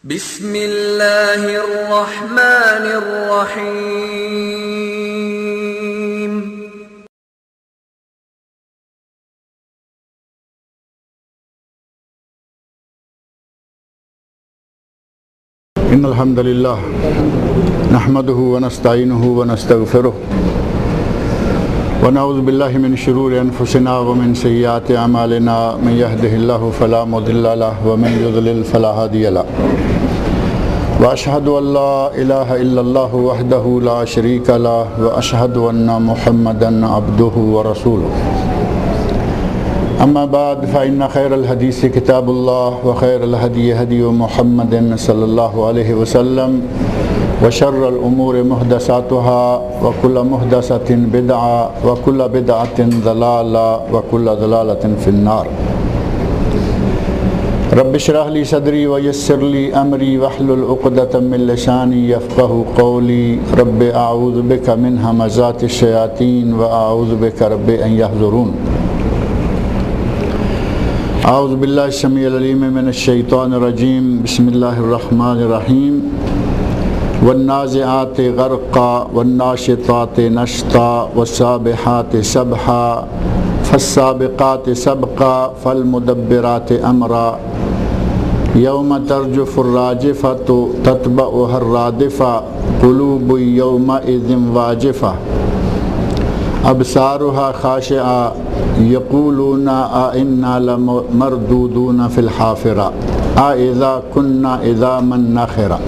بسم اللہ الرحمن الرحیم۔ ان الحمد للہ نحمده ونستعینه ونستغفره ونعوذ باللہ من شرور انفسنا ومن سیئات اعمالنا، من يهده اللہ فلا مضل له ومن يضلل فلا هادی له، واشهد ان لا الہ الا اللہ وحدہ لا شریک له، واشهد ان محمدا عبدہ ورسولہ۔ اما بعد فإن خیر الحدیث کتاب اللہ وخیر الہدی ہدی محمد صلی اللہ علیہ وسلم، وشر الامور محدثاتها وکل محدثۃ بدعہ وکل بدعۃ ضلالہ وکل ضلالۃ فی النار۔ رب اشرح لی صدری ویسر لی امری واحلل عقدۃ من لسانی یفقهوا قولی، رب اعوذ بک من ھمزات الشیاطین واعوذ بک رب ان یحضرون۔ اعوذ باللہ السمیع العلیم من الشیطان الرجیم، بسم اللہ الرحمن الرحیم۔ والنازعات غرقا والناشطات نشطا والسابحات سبحا فالسابقات سبقا فالمدبرات امرا، یوم ترجف الراجفۃ تتبعها الرادفہ قلوب یومئذ واجفہ ابصارها خاشعہ یقولون انا لمردودون فی الحافرہ اذا کنا عظاما نخرہ۔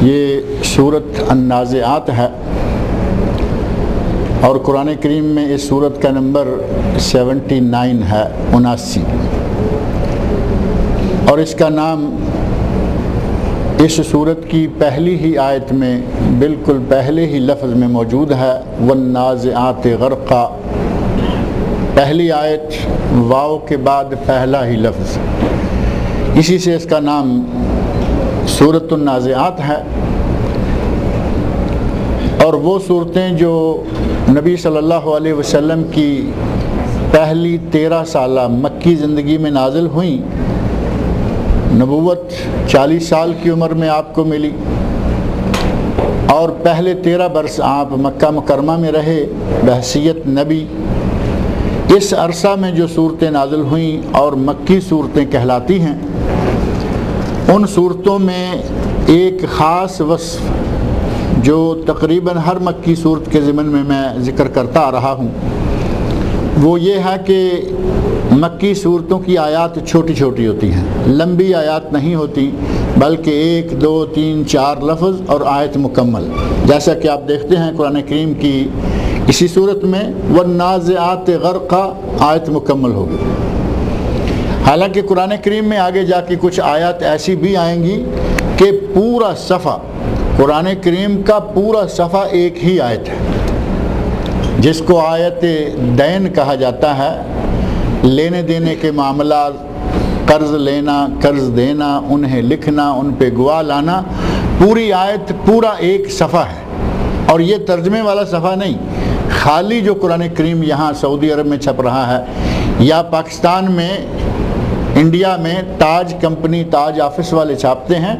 یہ سورۃ النازعات ہے اور قرآن کریم میں اس سورت کا نمبر 79 ہے، 79، اور اس کا نام اس سورت کی پہلی ہی آیت میں بالکل پہلے ہی لفظ میں موجود ہے، والنازعات غرقا۔ پہلی آیت واو کے بعد پہلا ہی لفظ، اسی سے اس کا نام سورۃ النازعات ہے۔ اور وہ صورتیں جو نبی صلی اللہ علیہ وسلم کی پہلی 13 سالہ مکی زندگی میں نازل ہوئیں، نبوت 40 سال کی عمر میں آپ کو ملی، اور پہلے 13 برس آپ مکہ مکرمہ میں رہے بحیثیت نبی۔ اس عرصہ میں جو صورتیں نازل ہوئیں اور مکی صورتیں کہلاتی ہیں، ان صورتوں میں ایک خاص وصف جو تقریباً ہر مکی صورت کے ضمن میں میں ذکر کرتا آ رہا ہوں، وہ یہ ہے کہ مکی صورتوں کی آیات چھوٹی چھوٹی ہوتی ہیں، لمبی آیات نہیں ہوتی، بلکہ 1 2 3 4 لفظ اور آیت مکمل، جیسا کہ آپ دیکھتے ہیں قرآن کریم کی اسی صورت میں والنازعات غرقا آیت مکمل ہوگی۔ حالانکہ قرآن کریم میں آگے جا کے کچھ آیات ایسی بھی آئیں گی کہ پورا صفحہ، قرآن کریم کا پورا صفحہ ایک ہی آیت ہے، جس کو آیت دین کہا جاتا ہے۔ لینے دینے کے معاملات، قرض لینا، قرض دینا، انہیں لکھنا، ان پہ گواہ لانا، پوری آیت پورا ایک صفحہ ہے۔ اور یہ ترجمے والا صفحہ نہیں، خالی جو قرآن کریم یہاں سعودی عرب میں چھپ رہا ہے یا پاکستان میں، انڈیا میں تاج کمپنی، تاج آفس والے چھاپتے ہیں،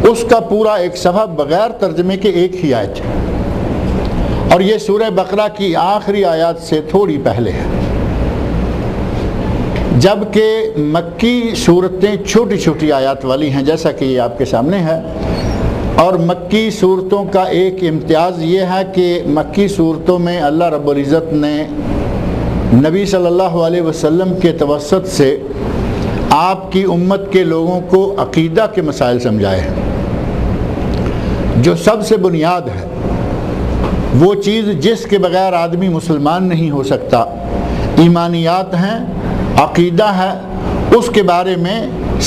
اس کا پورا ایک صفحہ بغیر ترجمے کے ایک ہی آیت ہے، اور یہ سورہ بقرہ کی آخری آیات سے تھوڑی پہلے ہے۔ جبکہ مکی صورتیں چھوٹی چھوٹی آیات والی ہیں، جیسا کہ یہ آپ کے سامنے ہے۔ اور مکی صورتوں کا ایک امتیاز یہ ہے کہ مکی صورتوں میں اللہ رب العزت نے نبی صلی اللہ علیہ وسلم کے توسط سے آپ کی امت کے لوگوں کو عقیدہ کے مسائل سمجھائے ہیں، جو سب سے بنیاد ہے، وہ چیز جس کے بغیر آدمی مسلمان نہیں ہو سکتا، ایمانیات ہیں، عقیدہ ہے، اس کے بارے میں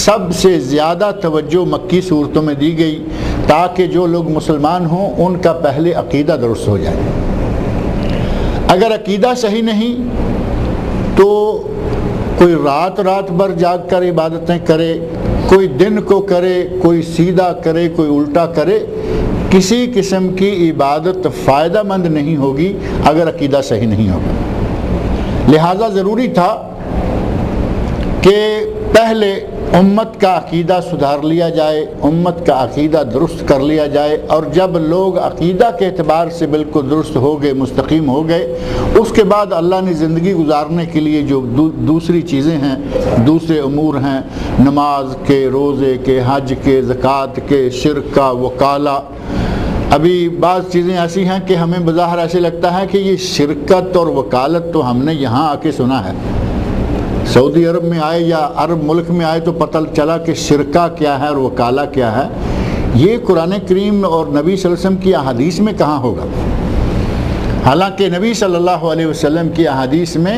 سب سے زیادہ توجہ مکی صورتوں میں دی گئی، تاکہ جو لوگ مسلمان ہوں ان کا پہلے عقیدہ درست ہو جائے۔ اگر عقیدہ صحیح نہیں تو کوئی رات بھر جاگ کر عبادتیں کرے، کوئی دن کو کرے، کوئی سیدھا کرے، کوئی الٹا کرے، کسی قسم کی عبادت فائدہ مند نہیں ہوگی اگر عقیدہ صحیح نہیں ہوگا۔ لہٰذا ضروری تھا کہ پہلے امت کا عقیدہ سدھار لیا جائے، امت کا عقیدہ درست کر لیا جائے، اور جب لوگ عقیدہ کے اعتبار سے بالکل درست ہو گئے، مستقیم ہو گئے، اس کے بعد اللہ نے زندگی گزارنے کے لیے جو دوسری چیزیں ہیں، دوسرے امور ہیں، نماز کے، روزے کے، حج کے، زکوٰۃ کے، شرک کا، وکالہ. ابھی بعض چیزیں ایسی ہیں کہ ہمیں بظاہر ایسے لگتا ہے کہ یہ شرکت اور وکالت تو ہم نے یہاں آ کے سنا ہے، سعودی عرب میں آئے یا عرب ملک میں آئے تو پتہ چلا کہ شرکہ کیا ہے اور وکالہ کیا ہے. یہ قرآن کریم اور نبی صلی اللہ علیہ وسلم کی احادیث میں کہاں ہوگا؟ حالانکہ نبی صلی اللہ علیہ وسلم کی احادیث میں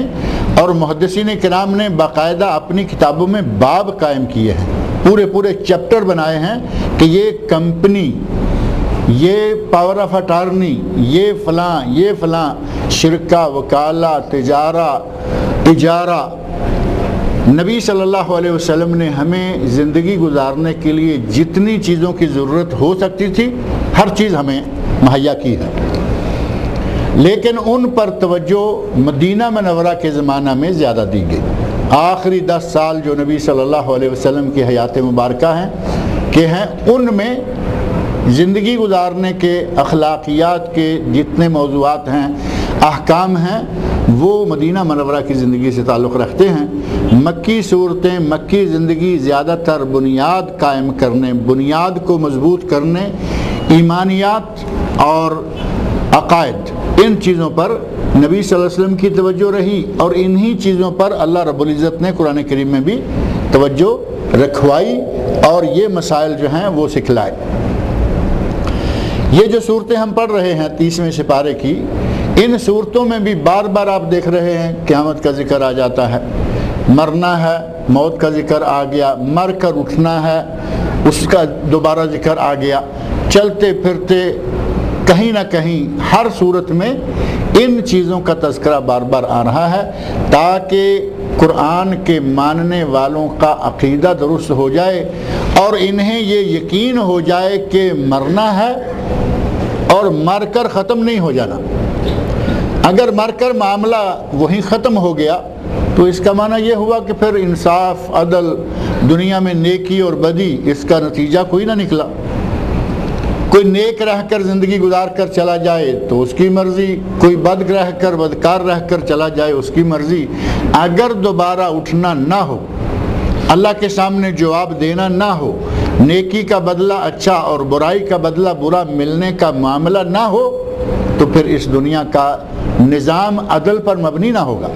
اور محدثین کرام نے باقاعدہ اپنی کتابوں میں باب قائم کیے ہیں، پورے چیپٹر بنائے ہیں کہ یہ کمپنی، یہ پاور آف اٹارنی، یہ فلاں شرکہ، وکالہ، اجارہ. نبی صلی اللہ علیہ وسلم نے ہمیں زندگی گزارنے کے لیے جتنی چیزوں کی ضرورت ہو سکتی تھی ہر چیز ہمیں مہیا کی ہے، لیکن ان پر توجہ مدینہ منورہ کے زمانہ میں زیادہ دی گئی. آخری 10 سال جو نبی صلی اللہ علیہ وسلم کی حیات مبارکہ ہیں ان میں زندگی گزارنے کے اخلاقیات کے جتنے موضوعات ہیں، احکام ہیں، وہ مدینہ منورہ کی زندگی سے تعلق رکھتے ہیں. مکی صورتیں، مکی زندگی زیادہ تر بنیاد قائم کرنے، بنیاد کو مضبوط کرنے، ایمانیات اور عقائد، ان چیزوں پر نبی صلی اللہ علیہ وسلم کی توجہ رہی، اور انہی چیزوں پر اللہ رب العزت نے قرآن کریم میں بھی توجہ رکھوائی اور یہ مسائل جو ہیں وہ سکھلائے. یہ جو صورتیں ہم پڑھ رہے ہیں 30ویں سپارے کی، ان صورتوں میں بھی بار بار آپ دیکھ رہے ہیں قیامت کا ذکر آ جاتا ہے، مرنا ہے، موت کا ذکر آ گیا، مر کر اٹھنا ہے، اس کا دوبارہ ذکر آ گیا. چلتے پھرتے کہیں نہ کہیں ہر صورت میں ان چیزوں کا تذکرہ بار بار آ رہا ہے تاکہ قرآن کے ماننے والوں کا عقیدہ درست ہو جائے اور انہیں یہ یقین ہو جائے کہ مرنا ہے اور مر کر ختم نہیں ہو جانا. اگر مر کر معاملہ وہیں ختم ہو گیا تو اس کا معنی یہ ہوا کہ پھر انصاف، عدل، دنیا میں نیکی اور بدی، اس کا نتیجہ کوئی نہ نکلا. کوئی نیک رہ کر زندگی گزار کر چلا جائے تو اس کی مرضی، کوئی بد رہ کر، بدکار رہ کر چلا جائے اس کی مرضی. اگر دوبارہ اٹھنا نہ ہو، اللہ کے سامنے جواب دینا نہ ہو، نیکی کا بدلہ اچھا اور برائی کا بدلہ برا ملنے کا معاملہ نہ ہو، تو پھر اس دنیا کا نظام عدل پر مبنی نہ ہوگا.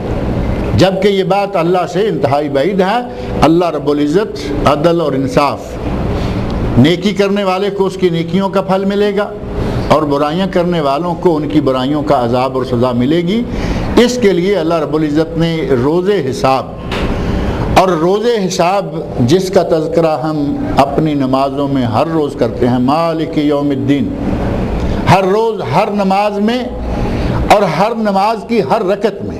جبکہ یہ بات اللہ سے انتہائی بعید ہے. اللہ رب العزت عدل اور انصاف، نیکی کرنے والے کو اس کی نیکیوں کا پھل ملے گا اور برائیاں کرنے والوں کو ان کی برائیوں کا عذاب اور سزا ملے گی. اس کے لیے اللہ رب العزت نے روز حساب، اور روز حساب جس کا تذکرہ ہم اپنی نمازوں میں ہر روز کرتے ہیں، مالک یوم الدین، ہر روز ہر نماز میں اور ہر نماز کی ہر رکعت میں.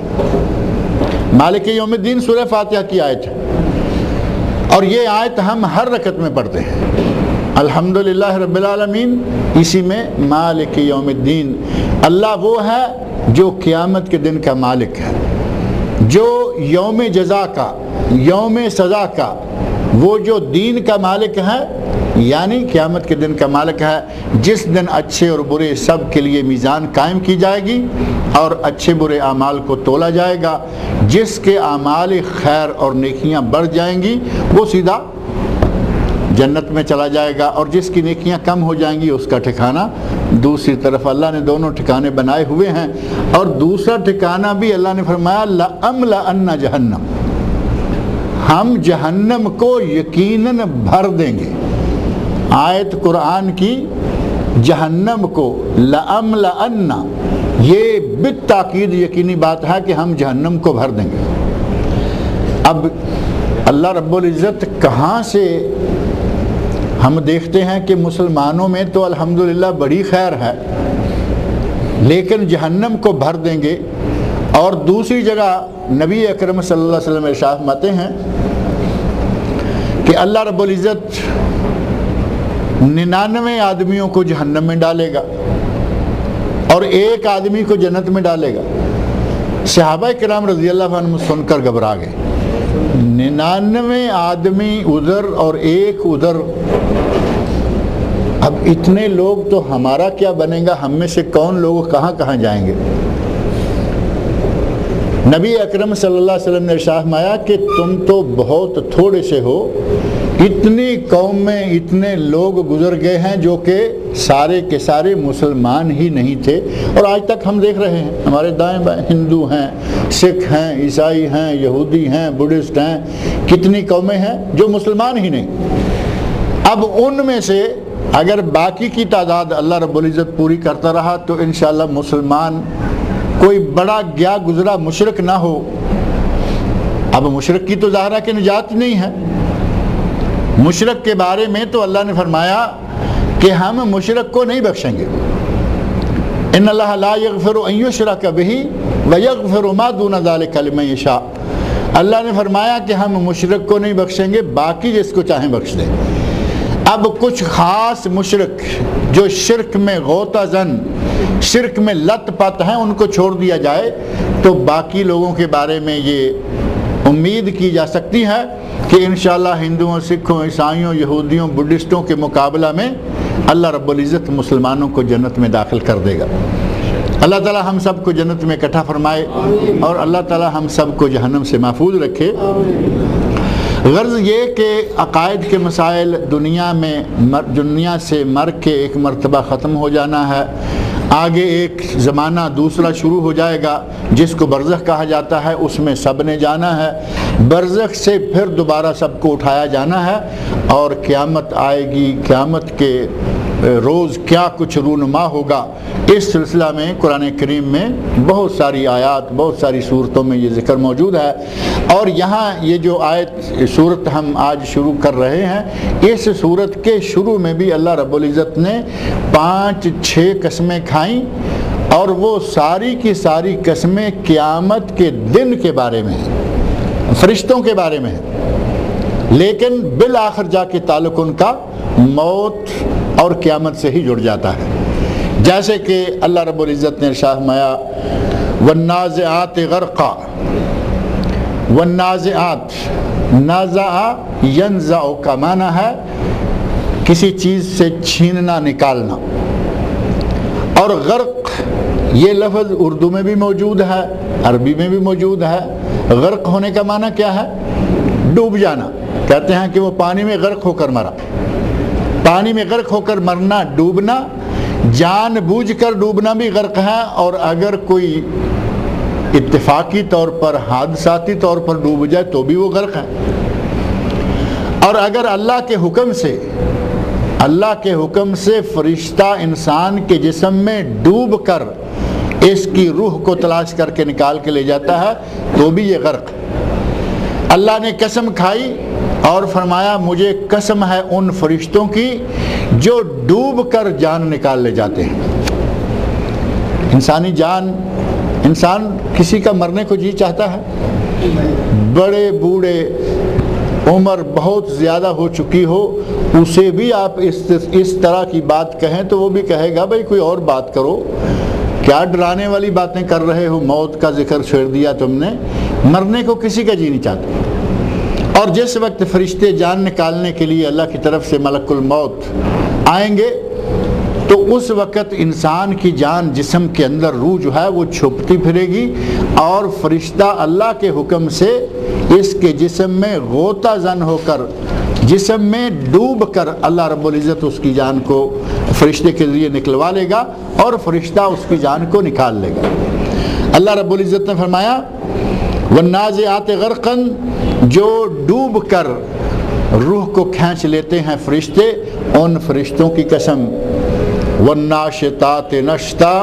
مالک یوم الدین سورہ فاتحہ کی آیت ہے اور یہ آیت ہم ہر رکعت میں پڑھتے ہیں. الحمدللہ رب العالمین، اسی میں مالک یوم الدین. اللہ وہ ہے جو قیامت کے دن کا مالک ہے، جو یوم جزا کا، یوم سزا کا، وہ جو دین کا مالک ہے، یعنی قیامت کے دن کا مالک ہے، جس دن اچھے اور برے سب کے لیے میزان قائم کی جائے گی اور اچھے برے اعمال کو تولا جائے گا. جس کے اعمال خیر اور نیکیاں بڑھ جائیں گی وہ سیدھا جنت میں چلا جائے گا، اور جس کی نیکیاں کم ہو جائیں گی اس کا ٹھکانہ دوسری طرف. اللہ نے دونوں ٹھکانے بنائے ہوئے ہیں، اور دوسرا ٹھکانہ بھی اللہ نے فرمایا لَأَمْلَأَنَّ جَهَنَّمَ، ہم جہنم کو یقیناً بھر دیں گے. آیت قرآن کی جہنم کو لَأَمْلَأَنَّ، یہ بالتاکید یقینی بات ہے کہ ہم جہنم کو بھر دیں گے. اب اللہ رب العزت کہاں سے، ہم دیکھتے ہیں کہ مسلمانوں میں تو الحمدللہ بڑی خیر ہے، لیکن جہنم کو بھر دیں گے. اور دوسری جگہ نبی اکرم صلی اللہ علیہ وسلم ارشاد فرماتے ہیں کہ اللہ رب العزت 99 آدمیوں کو جہنم میں ڈالے گا اور ایک آدمی کو جنت میں ڈالے گا. صحابہ کرام رضی اللہ عنہ سن کر گھبرا گئے. 99 آدمی ادھر اور ایک ادھر، اب اتنے لوگ تو ہمارا کیا بنے گا؟ ہم میں سے کون لوگ کہاں کہاں جائیں گے؟ نبی اکرم صلی اللہ علیہ وسلم نے ارشاد فرمایا کہ تم تو بہت تھوڑے سے ہو، اتنی قوم میں اتنے لوگ گزر گئے ہیں جو کہ سارے کے سارے مسلمان ہی نہیں تھے، اور آج تک ہم دیکھ رہے ہیں ہمارے دائیں بائیں ہندو ہیں، سکھ ہیں، عیسائی ہیں، یہودی ہیں، بدھسٹ ہیں، کتنی قومیں ہیں جو مسلمان ہی نہیں۔ اب ان میں سے اگر باقی کی تعداد اللہ رب العزت پوری کرتا رہا تو انشاءاللہ مسلمان کوئی بڑا گیا گزرا مشرک نہ ہو۔ اب مشرک کی تو ظاہرہ کہ نجات نہیں ہے۔ مشرک کے بارے میں تو اللہ نے فرمایا کہ ہم مشرک کو نہیں بخشیں گے، ان اللہ لا یغفر ان یشرک بہ ویغفر ما دون ذلک لمن یشاء۔ اللہ نے فرمایا کہ ہم مشرک کو نہیں بخشیں گے، باقی جس کو چاہیں بخش دیں۔ اب کچھ خاص مشرک جو شرک میں غوطہ زن، شرک میں لت پت ہیں، ان کو چھوڑ دیا جائے تو باقی لوگوں کے بارے میں یہ امید کی جا سکتی ہے کہ انشاءاللہ ہندوؤں، سکھوں، عیسائیوں، یہودیوں، بدھسٹوں کے مقابلہ میں اللہ رب العزت مسلمانوں کو جنت میں داخل کر دے گا۔ اللہ تعالی ہم سب کو جنت میں اکٹھا فرمائے اور اللہ تعالی ہم سب کو جہنم سے محفوظ رکھے۔ غرض یہ کہ عقائد کے مسائل دنیا سے مر کے ایک مرتبہ ختم ہو جانا ہے، آگے ایک زمانہ دوسرا شروع ہو جائے گا جس کو برزخ کہا جاتا ہے، اس میں سب نے جانا ہے، برزخ سے پھر دوبارہ سب کو اٹھایا جانا ہے اور قیامت آئے گی۔ قیامت کے روز کیا کچھ رونما ہوگا، اس سلسلہ میں قرآن کریم میں بہت ساری آیات، بہت ساری صورتوں میں یہ ذکر موجود ہے، اور یہاں یہ جو صورت ہم آج شروع کر رہے ہیں، اس صورت کے شروع میں بھی اللہ رب العزت نے 5-6 قسمیں کھائیں، اور وہ ساری کی ساری قسمیں قیامت کے دن کے بارے میں ہیں، فرشتوں کے بارے میں ہیں، لیکن بالآخر جا کے تعلق ان کا موت اور قیامت سے ہی جڑ جاتا ہے۔ جیسے کہ اللہ رب العزت نے ارشاد فرمایا والنازعات غرقا، والنازعات، نازع ینزع کا معنی ہے کسی چیز سے چھیننا، نکالنا، اور غرق یہ لفظ اردو میں بھی موجود ہے، عربی میں بھی موجود ہے۔ غرق ہونے کا معنی کیا ہے؟ ڈوب جانا۔ کہتے ہیں کہ وہ پانی میں غرق ہو کر مرا۔ پانی میں غرق ہو کر مرنا، ڈوبنا، جان بوجھ کر ڈوبنا بھی غرق ہے، اور اگر کوئی اتفاقی طور پر، حادثاتی طور پر ڈوب جائے تو بھی وہ غرق ہے۔ اور اگر اللہ کے حکم سے فرشتہ انسان کے جسم میں ڈوب کر اس کی روح کو تلاش کر کے نکال کے لے جاتا ہے تو بھی یہ غرق۔ اللہ نے قسم کھائی اور فرمایا مجھے قسم ہے ان فرشتوں کی جو ڈوب کر جان نکال لے جاتے ہیں۔ انسانی جان، انسان کسی کا مرنے کو جی چاہتا ہے؟ بڑے بوڑھے، عمر بہت زیادہ ہو چکی ہو، اسے بھی آپ اس طرح کی بات کہیں تو وہ بھی کہے گا بھائی کوئی اور بات کرو، کیا ڈرانے والی باتیں کر رہے ہو، موت کا ذکر چھیڑ دیا تم نے۔ مرنے کو کسی کا جی نہیں چاہتا، اور جس وقت فرشتے جان نکالنے کے لیے اللہ کی طرف سے ملک الموت آئیں گے تو اس وقت انسان کی جان، جسم کے اندر روح جو ہے وہ چھپتی پھرے گی، اور فرشتہ اللہ کے حکم سے اس کے جسم میں غوطہ زن ہو کر، جسم میں ڈوب کر اللہ رب العزت اس کی جان کو فرشتے کے ذریعے نکلوا لے گا، اور فرشتہ اس کی جان کو نکال لے گا۔ اللہ رب العزت نے فرمایا والنازعات غرقا، جو ڈوب کر روح کو کھینچ لیتے ہیں فرشتے، ان فرشتوں کی قسم۔ والناشطات نشطا،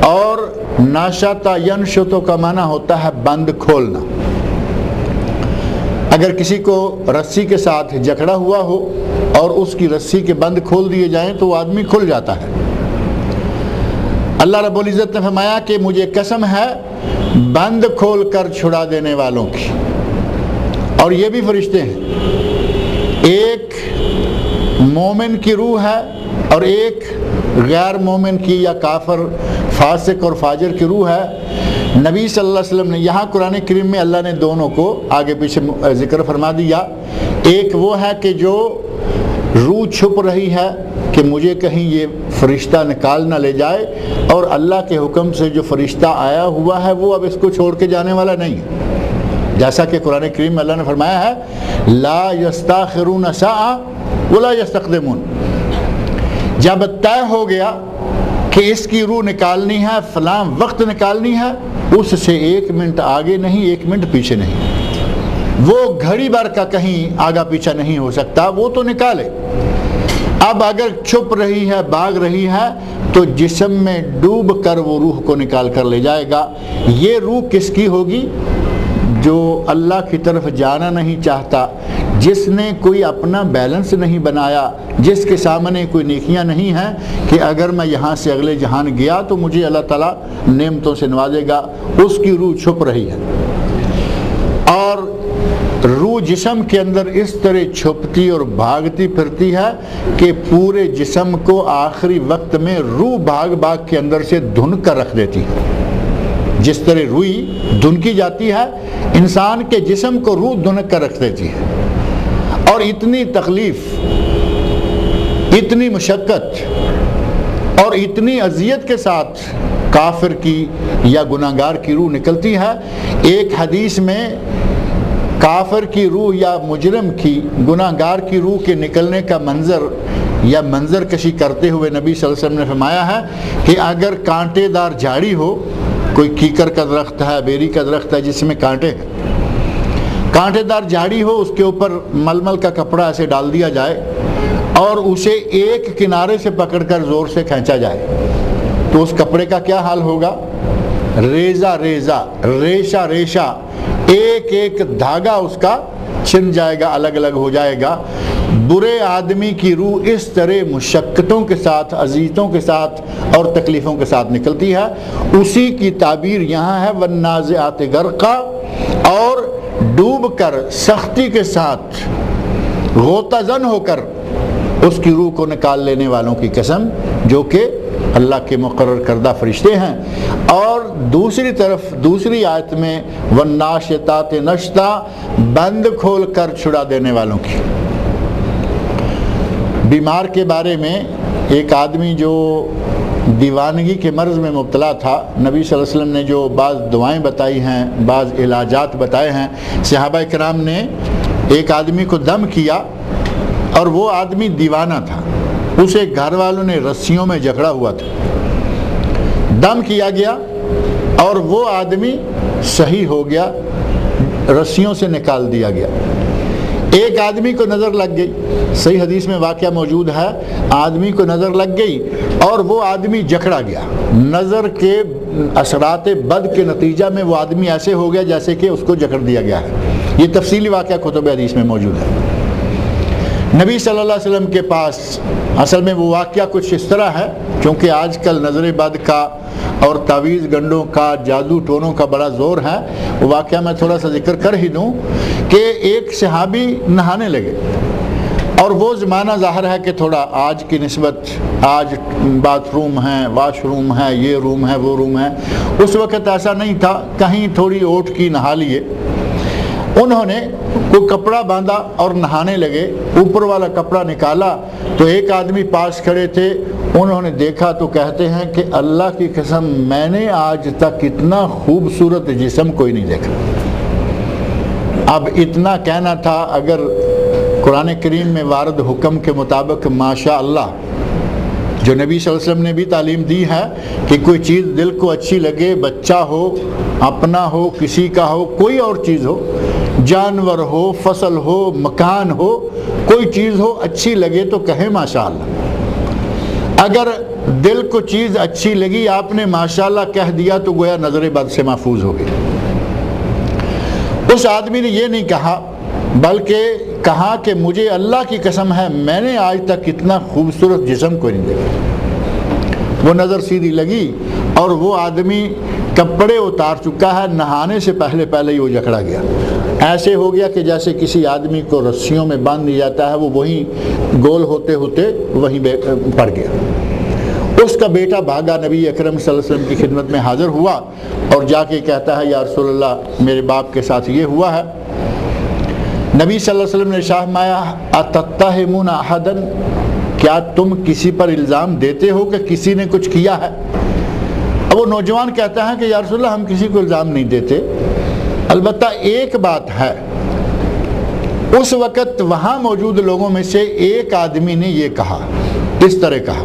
اور ناشطا ینشطو کا معنی ہوتا ہے بند کھولنا۔ اگر کسی کو رسی کے ساتھ جکڑا ہوا ہو اور اس کی رسی کے بند کھول دیے جائیں تو وہ آدمی کھل جاتا ہے۔ اللہ رب العزت نے فرمایا کہ مجھے قسم ہے بند کھول کر چھڑا دینے والوں کی، اور یہ بھی فرشتے ہیں۔ ایک مومن کی روح ہے اور ایک غیر مومن کی یا کافر، فاسق اور فاجر کی روح ہے۔ نبی صلی اللہ علیہ وسلم نے یہاں قرآن کریم میں اللہ نے دونوں کو آگے پیچھے ذکر فرما دیا. ایک وہ ہے کہ جو روح چھپ رہی ہے کہ مجھے کہیں یہ فرشتہ نکال نہ لے جائے، اور اللہ کے حکم سے جو فرشتہ آیا ہوا ہے وہ اب اس کو چھوڑ کے جانے والا نہیں ہے. جیسا کہ قرآن کریم میں اللہ نے فرمایا ہے لا یستاخرون ساعۃ ولا یستقدمون. جب طے ہو گیا کہ اس کی روح نکالنی ہے، فلاں وقت نکالنی ہے، اس سے 1 منٹ آگے نہیں 1 منٹ پیچھے نہیں. وہ گھڑی بھر کا کہیں آگا پیچھا نہیں ہو سکتا، وہ تو نکالے. اب اگر چھپ رہی ہے، بھاگ رہی ہے، تو جسم میں ڈوب کر وہ روح کو نکال کر لے جائے گا. یہ روح کس کی ہوگی؟ جو اللہ کی طرف جانا نہیں چاہتا، جس نے کوئی اپنا بیلنس نہیں بنایا، جس کے سامنے کوئی نیکیاں نہیں ہیں کہ اگر میں یہاں سے اگلے جہان گیا تو مجھے اللہ تعالیٰ نعمتوں سے نوازے گا، اس کی روح چھپ رہی ہے. اور روح جسم کے اندر اس طرح چھپتی اور بھاگتی پھرتی ہے کہ پورے جسم کو آخری وقت میں روح بھاگ بھاگ کے اندر سے دھن کر رکھ دیتی ہے. جس طرح روئی دھنکی جاتی ہے، انسان کے جسم کو روح دھنک کر رکھ دیتی ہے. اور اتنی تکلیف، اتنی مشقت اور اتنی اذیت کے ساتھ کافر کی یا گناہگار کی روح نکلتی ہے. ایک حدیث میں کافر کی روح یا مجرم کی، گناہگار کی روح کے نکلنے کا منظر یا منظر کشی کرتے ہوئے نبی صلی اللہ علیہ وسلم نے فرمایا ہے کہ اگر کانٹے دار جھاڑی ہو، کوئی کیکر کا درخت ہے، بیری کا درخت ہے جس میں کانٹے ہیں، کانٹے دار جھاڑی ہو، اس کے اوپر ململ کا کپڑا ایسے ڈال دیا جائے اور اسے ایک کنارے سے پکڑ کر زور سے کھینچا جائے تو اس کپڑے کا کیا حال ہوگا؟ ریزہ ریزہ، ریشہ ریشہ، ایک ایک دھاگا اس کا چھن جائے گا، الگ الگ ہو جائے گا. برے آدمی کی روح اس طرح مشقتوں کے ساتھ، اذیتوں کے ساتھ اور تکلیفوں کے ساتھ نکلتی ہے. اسی کی تعبیر یہاں ہے والنازعات غرقا، اور ڈوب کر سختی کے ساتھ غوطہ زن ہو کر اس کی روح کو نکال لینے والوں کی قسم، جو کہ اللہ کے مقرر کردہ فرشتے ہیں. اور دوسری طرف دوسری آیت میں والناشطات نشطا، بند کھول کر چھڑا دینے والوں کی. بیمار کے بارے میں ایک آدمی جو دیوانگی کے مرض میں مبتلا تھا، نبی صلی اللہ علیہ وسلم نے جو بعض دعائیں بتائی ہیں، بعض علاجات بتائے ہیں. صحابہ کرام نے ایک آدمی کو دم کیا اور وہ آدمی دیوانہ تھا، اسے گھر والوں نے رسیوں میں جکڑا ہوا تھا. دم کیا گیا اور وہ آدمی صحیح ہو گیا، رسیوں سے نکال دیا گیا. ایک آدمی کو نظر لگ گئی، صحیح حدیث میں واقعہ موجود ہے، آدمی کو نظر لگ گئی اور وہ آدمی جکڑا گیا. نظر کے اثرات بد کے نتیجہ میں وہ آدمی ایسے ہو گیا جیسے کہ اس کو جکڑ دیا گیا ہے. یہ تفصیلی واقعہ کتب حدیث میں موجود ہے. نبی صلی اللہ علیہ وسلم کے پاس اصل میں وہ واقعہ کچھ اس طرح ہے، کیونکہ آج کل نظر بد کا اور تعویذ گنڈوں کا، جادو ٹونوں کا بڑا زور ہے. وہ واقعہ میں تھوڑا سا ذکر کر ہی دوں کہ ایک صحابی نہانے لگے، اور وہ زمانہ ظاہر ہے کہ تھوڑا آج کی نسبت، آج باتھ روم ہیں، واش روم ہے، یہ روم ہے، وہ روم ہے. اس وقت ایسا نہیں تھا، کہیں تھوڑی اوٹ کی نہا لیے. انہوں نے کوئی کپڑا باندھا اور نہانے لگے. اوپر والا کپڑا نکالا تو ایک آدمی پاس کھڑے تھے، انہوں نے دیکھا تو کہتے ہیں کہ اللہ کی قسم میں نے آج تک اتنا خوبصورت جسم کوئی نہیں دیکھا. اب اتنا کہنا تھا، اگر قرآن کریم میں وارد حکم کے مطابق ماشاء اللہ، جو نبی صلی اللہ علیہ وسلم نے بھی تعلیم دی ہے کہ کوئی چیز دل کو اچھی لگے، بچہ ہو، اپنا ہو، کسی کا ہو، کوئی اور چیز ہو، جانور ہو، فصل ہو، مکان ہو، کوئی چیز ہو اچھی لگے تو کہیں ماشاءاللہ. اگر دل کو چیز اچھی لگی، آپ نے ماشاءاللہ کہہ دیا تو گویا نظر بد سے محفوظ ہو گئی. اس آدمی نے یہ نہیں کہا، بلکہ کہا کہ مجھے اللہ کی قسم ہے میں نے آج تک اتنا خوبصورت جسم کوئی نہیں دیکھا. وہ نظر سیدھی لگی اور وہ آدمی کپڑے اتار چکا ہے، نہانے سے پہلے پہلے ہی وہ جکڑا گیا. ایسے ہو گیا کہ جیسے کسی آدمی کو رسیوں میں باندھ دیا جاتا ہے، وہ وہیں گول ہوتے ہوتے وہیں پڑ گیا. اس کا بیٹا بھاگا نبی اکرم صلی اللہ علیہ وسلم کی خدمت میں حاضر ہوا اور جا کے کہتا ہے یا رسول اللہ میرے باپ کے ساتھ یہ ہوا ہے۔ نبی صلی اللہ علیہ وسلم نے ارشاد فرمایا اتتہمون احدا، کیا تم کسی پر الزام دیتے ہو کہ کسی نے کچھ کیا ہے؟ اب وہ نوجوان کہتا ہے کہ یا رسول اللہ ہم کسی کو الزام نہیں دیتے، البتہ ایک بات ہے، اس وقت وہاں موجود لوگوں میں سے ایک آدمی نے یہ کہا، اس طرح کہا۔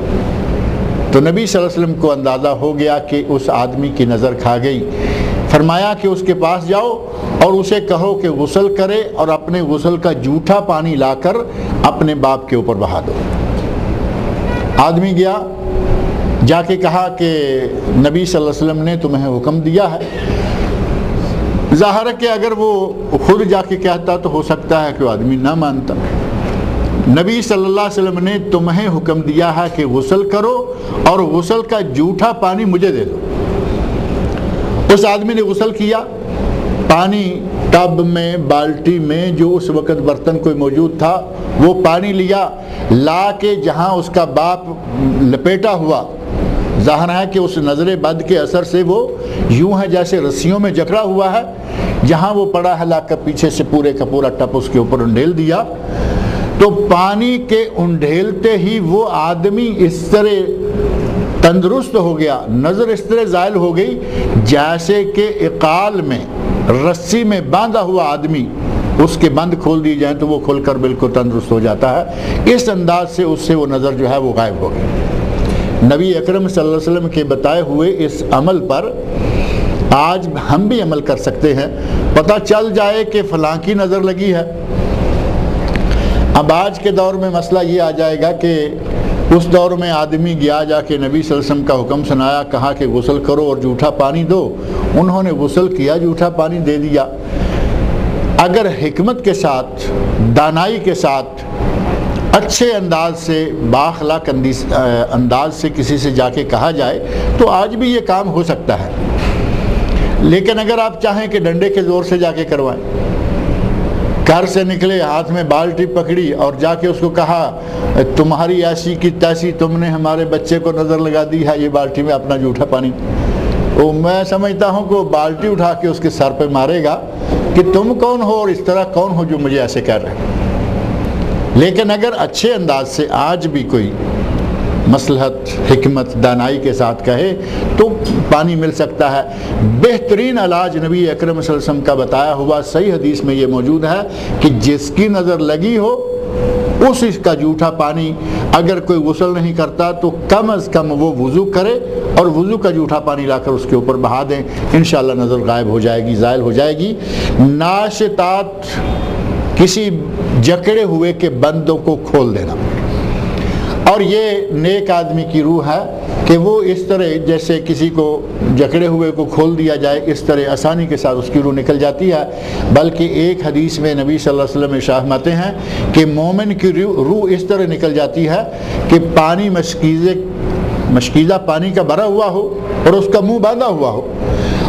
تو نبی صلی اللہ علیہ وسلم کو اندازہ ہو گیا کہ اس آدمی کی نظر کھا گئی۔ فرمایا کہ اس کے پاس جاؤ اور اسے کہو کہ غسل کرے اور اپنے غسل کا جھوٹا پانی لا کر اپنے باپ کے اوپر بہا دو۔ آدمی گیا، جا کے کہا کہ نبی صلی اللہ علیہ وسلم نے تمہیں حکم دیا ہے۔ ظاہر ہے کہ اگر وہ خود جا کے کہتا تو ہو سکتا ہے کہ وہ آدمی نہ مانتا۔ نبی صلی اللہ علیہ وسلم نے تمہیں حکم دیا ہے کہ غسل کرو اور غسل کا جھوٹا پانی مجھے دے دو۔ اس آدمی نے غسل کیا، پانی ٹب میں، بالٹی میں، جو اس وقت برتن کوئی موجود تھا وہ پانی لیا، لا کے جہاں اس کا باپ لپیٹا ہوا، ظاہر ہے کہ اس نظر بد کے اثر سے وہ یوں ہے جیسے رسیوں میں جکڑا ہوا ہے، جہاں وہ پڑا ہے لا کر پیچھے سے پورے کا پورا ٹپ اس کے اوپر انڈھیل دیا۔ تو پانی کے انڈھیلتے ہی وہ آدمی اس طرح تندرست ہو گیا، نظر اس طرح زائل ہو گئی جیسے کہ اقال میں رسی میں باندھا ہوا آدمی، اس کے بند کھول دی جائیں تو وہ کھل کر بالکل تندرست ہو جاتا ہے۔ اس انداز سے اس سے وہ نظر جو ہے وہ غائب ہو گئی۔ نبی اکرم صلی اللہ علیہ وسلم کے بتائے ہوئے اس عمل پر آج ہم بھی عمل کر سکتے ہیں۔ پتہ چل جائے کہ فلاں کی نظر لگی ہے۔ اب آج کے دور میں مسئلہ یہ آ جائے گا کہ اس دور میں آدمی گیا، جا کے نبی صلی اللہ علیہ وسلم کا حکم سنایا، کہا کہ غسل کرو اور جھوٹا پانی دو، انہوں نے غسل کیا، جھوٹا پانی دے دیا۔ اگر حکمت کے ساتھ، دانائی کے ساتھ، اچھے انداز سے، بااخلاق انداز سے کسی سے جا کے کہا جائے تو آج بھی یہ کام ہو سکتا ہے۔ لیکن اگر آپ چاہیں کہ ڈنڈے کے زور سے جا کے کروائیں، گھر سے نکلے، ہاتھ میں بالٹی پکڑی اور جا کے اس کو کہا تمہاری ایسی کی تیسی، تم نے ہمارے بچے کو نظر لگا دی ہے، یہ بالٹی میں اپنا جھوٹا پانی، تو میں سمجھتا ہوں کہ وہ بالٹی اٹھا کے اس کے سر پہ مارے گا کہ تم کون ہو اور اس طرح کون ہو جو مجھے ایسے کہہ رہے ہیں۔ لیکن اگر اچھے انداز سے آج بھی کوئی مصلحت، حکمت، دانائی کے ساتھ کہے تو پانی مل سکتا ہے۔ بہترین علاج نبی اکرم صلی اللہ علیہ وسلم کا بتایا ہوا صحیح حدیث میں یہ موجود ہے کہ جس کی نظر لگی ہو اس کا جھوٹا پانی، اگر کوئی غسل نہیں کرتا تو کم از کم وہ وضو کرے اور وضو کا جھوٹا پانی لا کر اس کے اوپر بہا دیں، انشاءاللہ نظر غائب ہو جائے گی، زائل ہو جائے گی۔ ناشطات، کسی جکڑے ہوئے کے بندوں کو کھول دینا، اور یہ نیک آدمی کی روح ہے کہ وہ اس طرح جیسے کسی کو جکڑے ہوئے کو کھول دیا جائے، اس طرح آسانی کے ساتھ اس کی روح نکل جاتی ہے۔ بلکہ ایک حدیث میں نبی صلی اللہ علیہ وسلم ارشاد فرماتے ہیں کہ مومن کی روح اس طرح نکل جاتی ہے کہ پانی مشکیزہ پانی کا بھرا ہوا ہو اور اس کا منہ باندھا ہوا ہو،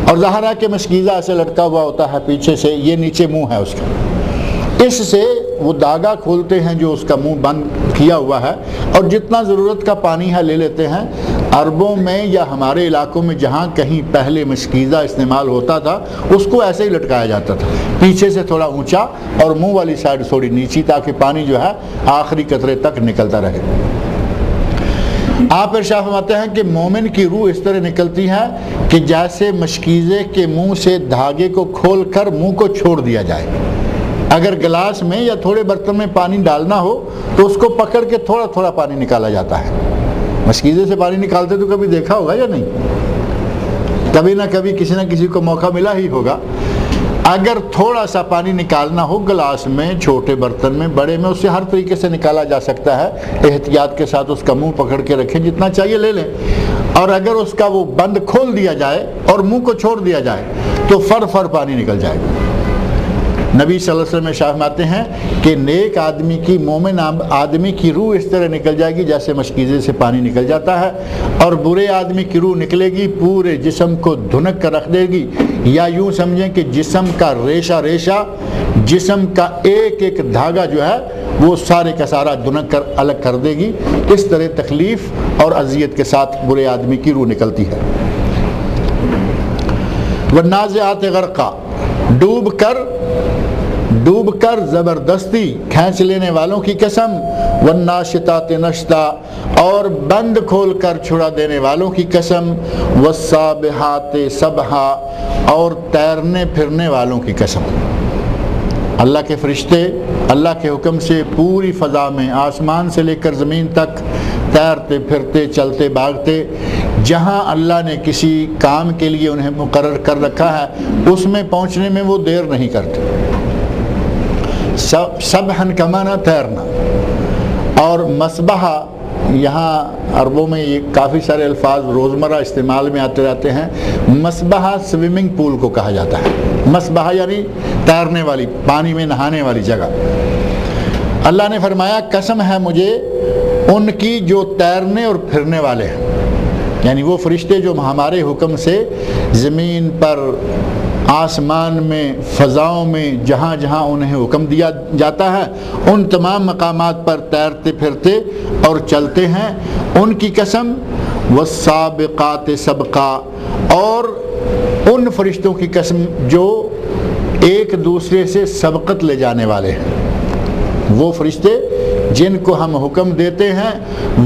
اور ظاہر ہے کہ مشکیزہ ایسے لٹکا ہوا ہوتا ہے پیچھے سے، یہ نیچے منہ ہے اس کا، اس سے وہ داغا کھولتے ہیں جو اس کا منہ بند کیا ہوا ہے، اور جتنا ضرورت کا پانی ہے لے لیتے ہیں۔ عربوں میں یا ہمارے علاقوں میں جہاں کہیں پہلے مشکیزہ استعمال ہوتا تھا اس کو ایسے ہی لٹکایا جاتا تھا، پیچھے سے تھوڑا اونچا اور منہ والی سائڈ تھوڑی نیچی، تاکہ پانی جو ہے آخری قطرے تک نکلتا رہے۔ آپ ارشاد فرماتے ہیں کہ مومن کی روح اس طرح نکلتی ہے کہ جیسے مشکیزے کے منہ سے دھاگے کو کھول کر منہ کو چھوڑ دیا جائے۔ اگر گلاس میں یا تھوڑے برتن میں پانی ڈالنا ہو تو اس کو پکڑ کے تھوڑا تھوڑا پانی نکالا جاتا ہے۔ مشکیزے سے پانی نکالتے تو کبھی دیکھا ہوگا یا نہیں؟ کبھی نہ کبھی کسی نہ کسی کو موقع ملا ہی ہوگا۔ اگر تھوڑا سا پانی نکالنا ہو گلاس میں، چھوٹے برتن میں، بڑے میں، اس سے ہر طریقے سے نکالا جا سکتا ہے۔ احتیاط کے ساتھ اس کا منہ پکڑ کے رکھیں، جتنا چاہیے لے لیں، اور اگر اس کا وہ بند کھول دیا جائے اور منہ کو چھوڑ دیا جائے تو فر پانی نکل جائے گا۔ نبی صلی اللہ علیہ وسلم ارشاد فرماتے ہیں کہ نیک آدمی کی، مومن آدمی کی روح اس طرح نکل جائے گی جیسے مشکیزے سے پانی نکل جاتا ہے، اور برے آدمی کی روح نکلے گی پورے جسم کو دھنک کر رکھ دے گی، یا یوں سمجھیں کہ جسم کا ریشہ، جسم کا ایک ایک دھاگا جو ہے وہ سارے کا سارا دنک کر الگ کر دے گی۔ اس طرح تکلیف اور اذیت کے ساتھ برے آدمی کی روح نکلتی ہے۔ والنازعات غرقا، ڈوب کر زبردستی کھینچ لینے والوں کی قسم، والناشطات نشطا، اور بند کھول کر چھڑا دینے والوں کی قسم، والسابحات سبحا، اور تیرنے پھرنے والوں کی قسم۔ اللہ کے فرشتے اللہ کے حکم سے پوری فضا میں آسمان سے لے کر زمین تک تیرتے پھرتے چلتے بھاگتے، جہاں اللہ نے کسی کام کے لیے انہیں مقرر کر رکھا ہے اس میں پہنچنے میں وہ دیر نہیں کرتے۔ سبحن کا معنی تیرنا، اور مسبحہ یہاں عربوں میں یہ کافی سارے الفاظ روزمرہ استعمال میں آتے رہتے ہیں۔ مسبحہ سوئمنگ پول کو کہا جاتا ہے، مسبحہ یعنی تیرنے والی، پانی میں نہانے والی جگہ۔ اللہ نے فرمایا قسم ہے مجھے ان کی جو تیرنے اور پھرنے والے ہیں، یعنی وہ فرشتے جو ہمارے حکم سے زمین پر، آسمان میں، فضاؤں میں، جہاں جہاں انہیں حکم دیا جاتا ہے ان تمام مقامات پر تیرتے پھرتے اور چلتے ہیں، ان کی قسم۔ والسابقات سبقا، اور ان فرشتوں کی قسم جو ایک دوسرے سے سبقت لے جانے والے ہیں۔ وہ فرشتے جن کو ہم حکم دیتے ہیں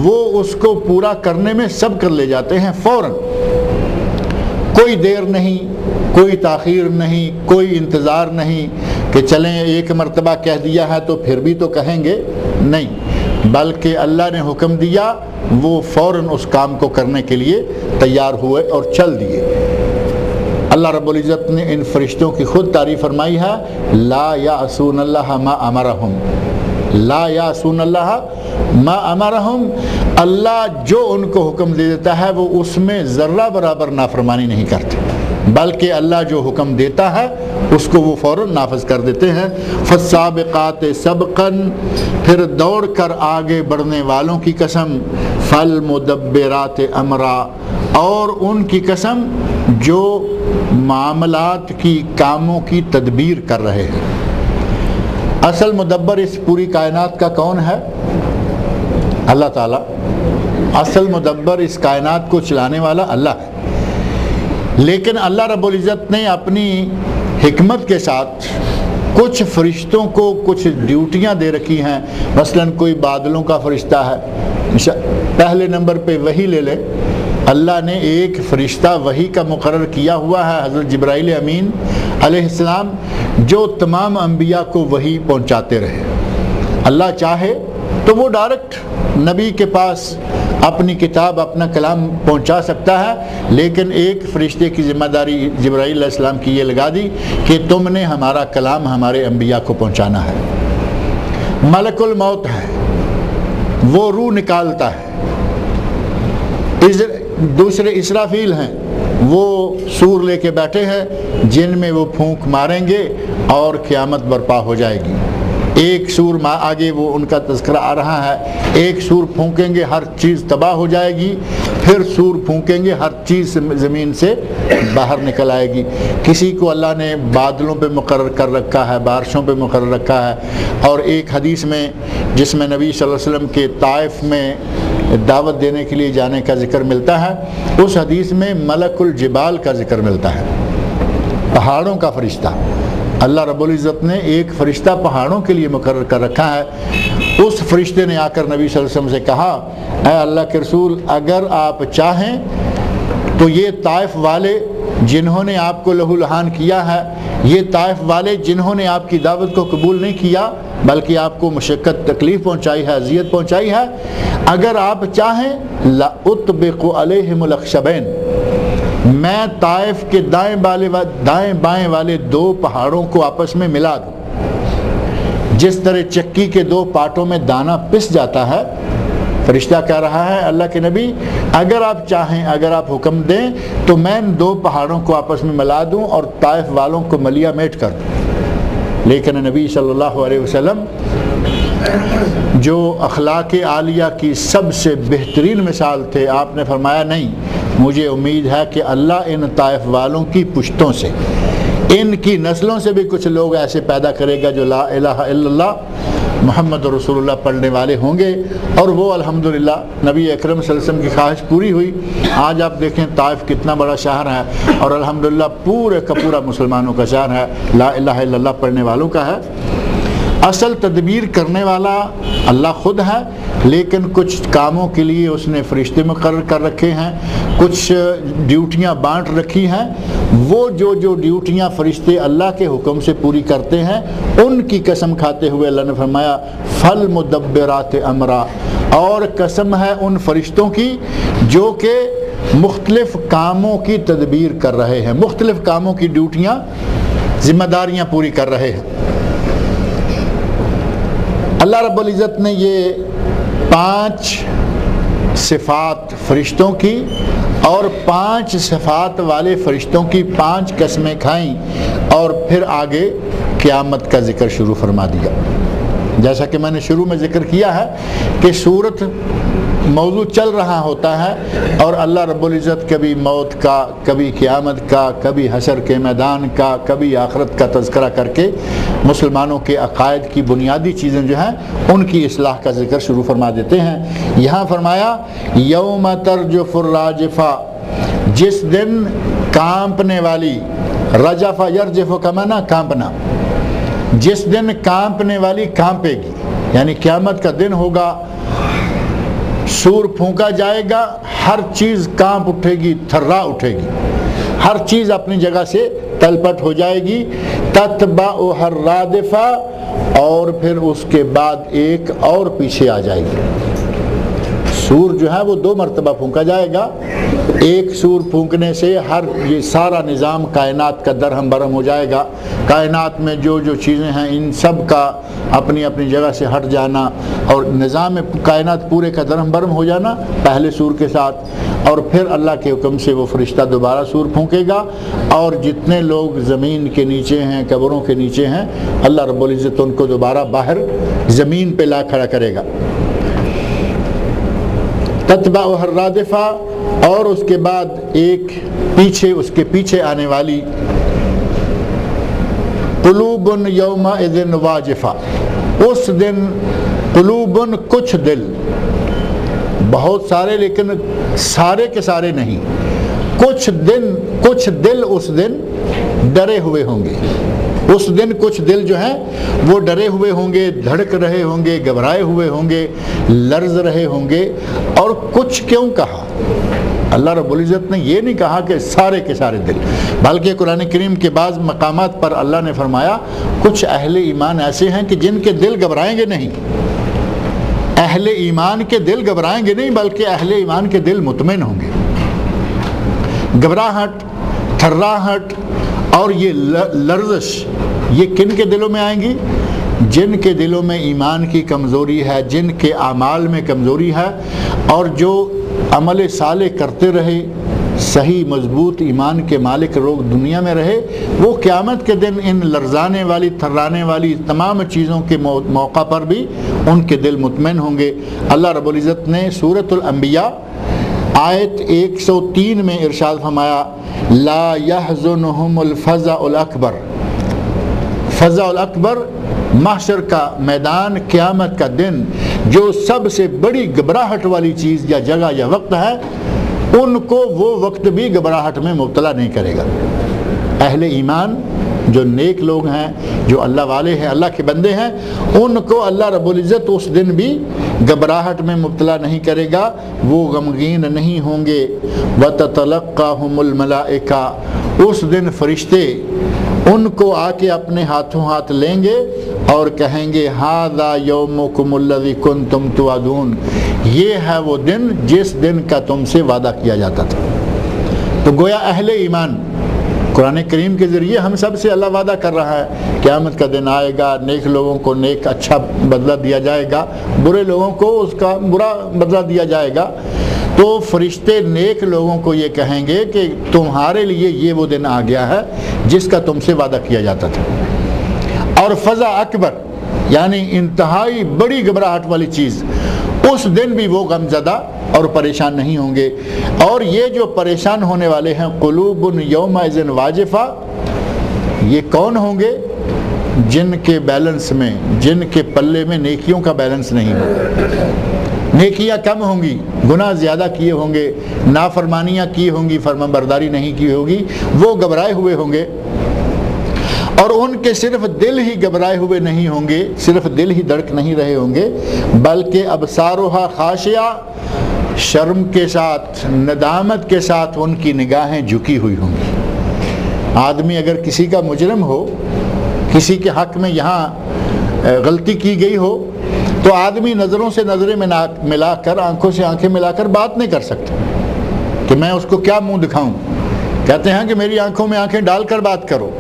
وہ اس کو پورا کرنے میں سبقت لے جاتے ہیں فوراً، کوئی دیر نہیں، کوئی تاخیر نہیں، کوئی انتظار نہیں کہ چلیں ایک مرتبہ کہہ دیا ہے تو پھر بھی تو کہیں گے، نہیں، بلکہ اللہ نے حکم دیا وہ فوراً اس کام کو کرنے کے لیے تیار ہوئے اور چل دیے۔ اللہ رب العزت نے ان فرشتوں کی خود تعریف فرمائی ہے، لا یعصون اللہ ما امرہم، لا یعصون اللہ ما امرہم، اللہ جو ان کو حکم دے دیتا ہے وہ اس میں ذرہ برابر نافرمانی نہیں کرتے، بلکہ اللہ جو حکم دیتا ہے اس کو وہ فوراً نافذ کر دیتے ہیں۔ فالسابقات سبقا، پھر دوڑ کر آگے بڑھنے والوں کی قسم، فالمدبرات امرا، اور ان کی قسم جو معاملات کی، کاموں کی تدبیر کر رہے ہیں۔ اصل مدبر اس پوری کائنات کا کون ہے؟ اللہ تعالیٰ۔ اصل مدبر اس کائنات کو چلانے والا اللہ ہے، لیکن اللہ رب العزت نے اپنی حکمت کے ساتھ کچھ فرشتوں کو کچھ ڈیوٹیاں دے رکھی ہیں۔ مثلا کوئی بادلوں کا فرشتہ ہے، پہلے نمبر پہ وحی لے لیں، اللہ نے ایک فرشتہ وحی کا مقرر کیا ہوا ہے، حضرت جبرائیل امین علیہ السلام، جو تمام انبیاء کو وحی پہنچاتے رہے۔ اللہ چاہے تو وہ ڈائریکٹ نبی کے پاس اپنی کتاب، اپنا کلام پہنچا سکتا ہے، لیکن ایک فرشتے کی ذمہ داری جبرائیل علیہ السلام کی یہ لگا دی کہ تم نے ہمارا کلام ہمارے انبیاء کو پہنچانا ہے۔ ملک الموت ہے، وہ روح نکالتا ہے۔ دوسرے اسرافیل ہیں، وہ سور لے کے بیٹھے ہیں جن میں وہ پھونک ماریں گے اور قیامت برپا ہو جائے گی۔ ایک سور آگے وہ ان کا تذکرہ آ رہا ہے، ایک سور پھونکیں گے ہر چیز تباہ ہو جائے گی، پھر سور پھونکیں گے ہر چیز زمین سے باہر نکل آئے گی۔ کسی کو اللہ نے بادلوں پہ مقرر کر رکھا ہے، بارشوں پہ مقرر رکھا ہے، اور ایک حدیث میں جس میں نبی صلی اللہ علیہ وسلم کے طائف میں دعوت دینے کے لیے جانے کا ذکر ملتا ہے، اس حدیث میں ملک الجبال کا ذکر ملتا ہے، پہاڑوں کا فرشتہ۔ اللہ رب العزت نے ایک فرشتہ پہاڑوں کے لیے مقرر کر رکھا ہے۔ اس فرشتے نے آ کر نبی صلی اللہ علیہ وسلم سے کہا، اے اللہ کے رسول، اگر آپ چاہیں تو یہ طائف والے جنہوں نے آپ کو لہو لہان کیا ہے، یہ طائف والے جنہوں نے آپ کی دعوت کو قبول نہیں کیا بلکہ آپ کو مشقت تکلیف پہنچائی ہے، اذیت پہنچائی ہے، اگر آپ چاہیں لَأُطْبِقُ عَلَيْهِمُ الْأَخْشَبَيْنِ، میں طائف کے دائیں بائیں والے دو پہاڑوں کو آپس میں ملا دوں۔ جس طرح چکی کے دو پارٹوں میں دانہ پس جاتا ہے، فرشتہ کہہ رہا ہے اللہ کے نبی اگر آپ چاہیں، اگر آپ حکم دیں تو میں ان دو پہاڑوں کو آپس میں ملا دوں اور طائف والوں کو ملیا میٹ کر دوں۔ لیکن نبی صلی اللہ علیہ وسلم جو اخلاق عالیہ کی سب سے بہترین مثال تھے، آپ نے فرمایا نہیں، مجھے امید ہے کہ اللہ ان طائف والوں کی پشتوں سے ان کی نسلوں سے بھی کچھ لوگ ایسے پیدا کرے گا جو لا الہ الا اللہ محمد رسول اللہ پڑھنے والے ہوں گے، اور وہ الحمدللہ نبی اکرم صلی اللہ علیہ وسلم کی خواہش پوری ہوئی۔ آج آپ دیکھیں طائف کتنا بڑا شہر ہے، اور الحمدللہ پورے کا پورا مسلمانوں کا شہر ہے، لا الہ الا اللہ پڑھنے والوں کا ہے۔ اصل تدبیر کرنے والا اللہ خود ہے، لیکن کچھ کاموں کے لیے اس نے فرشتے مقرر کر رکھے ہیں، کچھ ڈیوٹیاں بانٹ رکھی ہیں۔ وہ جو ڈیوٹیاں فرشتے اللہ کے حکم سے پوری کرتے ہیں، ان کی قسم کھاتے ہوئے اللہ نے فرمایا فالمدبرات امرا، اور قسم ہے ان فرشتوں کی جو کہ مختلف کاموں کی تدبیر کر رہے ہیں، مختلف کاموں کی ڈیوٹیاں ذمہ داریاں پوری کر رہے ہیں۔ اللہ رب العزت نے یہ 5 صفات فرشتوں کی اور 5 صفات والے فرشتوں کی 5 قسمیں کھائیں، اور پھر آگے قیامت کا ذکر شروع فرما دیا۔ جیسا کہ میں نے شروع میں ذکر کیا ہے کہ سورت موضوع چل رہا ہوتا ہے، اور اللہ رب العزت کبھی موت کا، کبھی قیامت کا، کبھی حشر کے میدان کا، کبھی آخرت کا تذکرہ کر کے مسلمانوں کے عقائد کی بنیادی چیزیں جو ہیں ان کی اصلاح کا ذکر شروع فرما دیتے ہیں۔ یہاں فرمایا یوم ترجف الراجفہ، جس دن کانپنے والی، رجفہ یرجف کا معنی کانپنا، جس دن کانپنے والی کانپے گی، یعنی قیامت کا دن ہوگا، سور پھونکا جائے گا، ہر چیز کانپ اٹھے گی، تھرا اٹھے گی، ہر چیز اپنی جگہ سے تلپٹ ہو جائے گی۔ تتبعها الرادفہ، اور پھر اس کے بعد ایک اور پیچھے آ جائے گی۔ سور جو ہے وہ 2 مرتبہ پھونکا جائے گا، ایک سور پھونکنے سے یہ سارا نظام کائنات کا درہم برہم ہو جائے گا، کائنات میں جو چیزیں ہیں ان سب کا اپنی اپنی جگہ سے ہٹ جانا، اور نظام کائنات پورے کا درہم برہم ہو جانا پہلے سور کے ساتھ، اور پھر اللہ کے حکم سے وہ فرشتہ دوبارہ سور پھونکے گا، اور جتنے لوگ زمین کے نیچے ہیں، قبروں کے نیچے ہیں، اللہ رب العزت ان کو دوبارہ باہر زمین پہ لا کھڑا کرے گا۔ تتبعها الرادفہ، اور اس کے بعد ایک پیچھے، اس کے پیچھے آنے والی قلوب یومئذ واجفہ، اس دن قلوب کچھ دل، بہت سارے لیکن سارے کے سارے نہیں، کچھ دل اس دن ڈرے ہوئے ہوں گے۔ اس دن کچھ دل جو ہیں وہ ڈرے ہوئے ہوں گے، دھڑک رہے ہوں گے، گھبرائے ہوئے ہوں گے، لرز رہے ہوں گے۔ اور کچھ کیوں کہا؟ اللہ رب العزت نے یہ نہیں کہا کہ سارے کے سارے دل، بلکہ قرآن کریم کے بعض مقامات پر اللہ نے فرمایا کچھ اہل ایمان ایسے ہیں کہ جن کے دل گھبرائیں گے نہیں، اہل ایمان کے دل گھبرائیں گے نہیں، بلکہ اہل ایمان کے دل مطمئن ہوں گے۔ گھبراہٹ، تھراہٹ اور یہ لرزش، یہ کن کے دلوں میں آئیں گی؟ جن کے دلوں میں ایمان کی کمزوری ہے، جن کے اعمال میں کمزوری ہے، اور جو عمل صالح کرتے رہے، صحیح مضبوط ایمان کے مالک لوگ دنیا میں رہے، وہ قیامت کے دن ان لرزانے والی، تھرانے والی تمام چیزوں کے موقع پر بھی ان کے دل مطمئن ہوں گے۔ اللہ رب العزت نے سورۃ الانبیاء آیت 103 میں ارشاد فرمایا لا يحزنهم الفزع الاکبر، فزع الاکبر محشر کا میدان، قیامت کا دن، جو سب سے بڑی گھبراہٹ والی چیز یا جگہ یا وقت ہے، ان کو وہ وقت بھی گھبراہٹ میں مبتلا نہیں کرے گا۔ اہل ایمان جو نیک لوگ ہیں، جو اللہ والے ہیں، اللہ کے بندے ہیں، ان کو اللہ رب العزت اس دن بھی گھبراہٹ میں مبتلا نہیں کرے گا، وہ غمگین نہیں ہوں گے۔ وَتَتَلَقَّاهُمُ الْمَلَائِكَةُ، اس دن فرشتے ان کو آ کے اپنے ہاتھوں ہاتھ لیں گے اور کہیں گے هَذَا يَوْمُكُمُ الَّذِي كُنْتُمْ تُوعَدُونَ، یہ ہے وہ دن جس دن کا تم سے وعدہ کیا جاتا تھا۔ تو گویا اہل ایمان، قرآن کریم کے ذریعے ہم سب سے اللہ وعدہ کر رہا ہے قیامت کا دن آئے گا، نیک لوگوں کو نیک اچھا بدلہ دیا جائے گا، برے لوگوں کو اس کا برا بدلہ دیا جائے گا۔ تو فرشتے نیک لوگوں کو یہ کہیں گے کہ تمہارے لیے یہ وہ دن آ گیا ہے جس کا تم سے وعدہ کیا جاتا تھا۔ اور فزع اکبر یعنی انتہائی بڑی گھبراہٹ والی چیز، اس دن بھی وہ غم زدہ اور پریشان نہیں ہوں گے۔ اور یہ جو پریشان ہونے والے ہیں قلوب یومئذ واجفہ، یہ کون ہوں گے؟ جن کے بیلنس میں، جن کے پلے میں نیکیوں کا بیلنس نہیں ہوگا، نیکیاں کم ہوں گی، گناہ زیادہ کیے ہوں گے، نافرمانیاں کی ہوں گی، فرمانبرداری نہیں کی ہوگی، وہ گھبرائے ہوئے ہوں گے۔ اور ان کے صرف دل ہی گھبرائے ہوئے نہیں ہوں گے، صرف دل ہی دھڑک نہیں رہے ہوں گے، بلکہ ابصارها خاشعہ، شرم کے ساتھ، ندامت کے ساتھ ان کی نگاہیں جھکی ہوئی ہوں گی۔ آدمی اگر کسی کا مجرم ہو، کسی کے حق میں یہاں غلطی کی گئی ہو، تو آدمی نظروں سے نظریں ملا کر، آنکھوں سے آنکھیں ملا کر بات نہیں کر سکتا کہ میں اس کو کیا منہ دکھاؤں۔ کہتے ہیں کہ میری آنکھوں میں آنکھیں ڈال کر بات کرو۔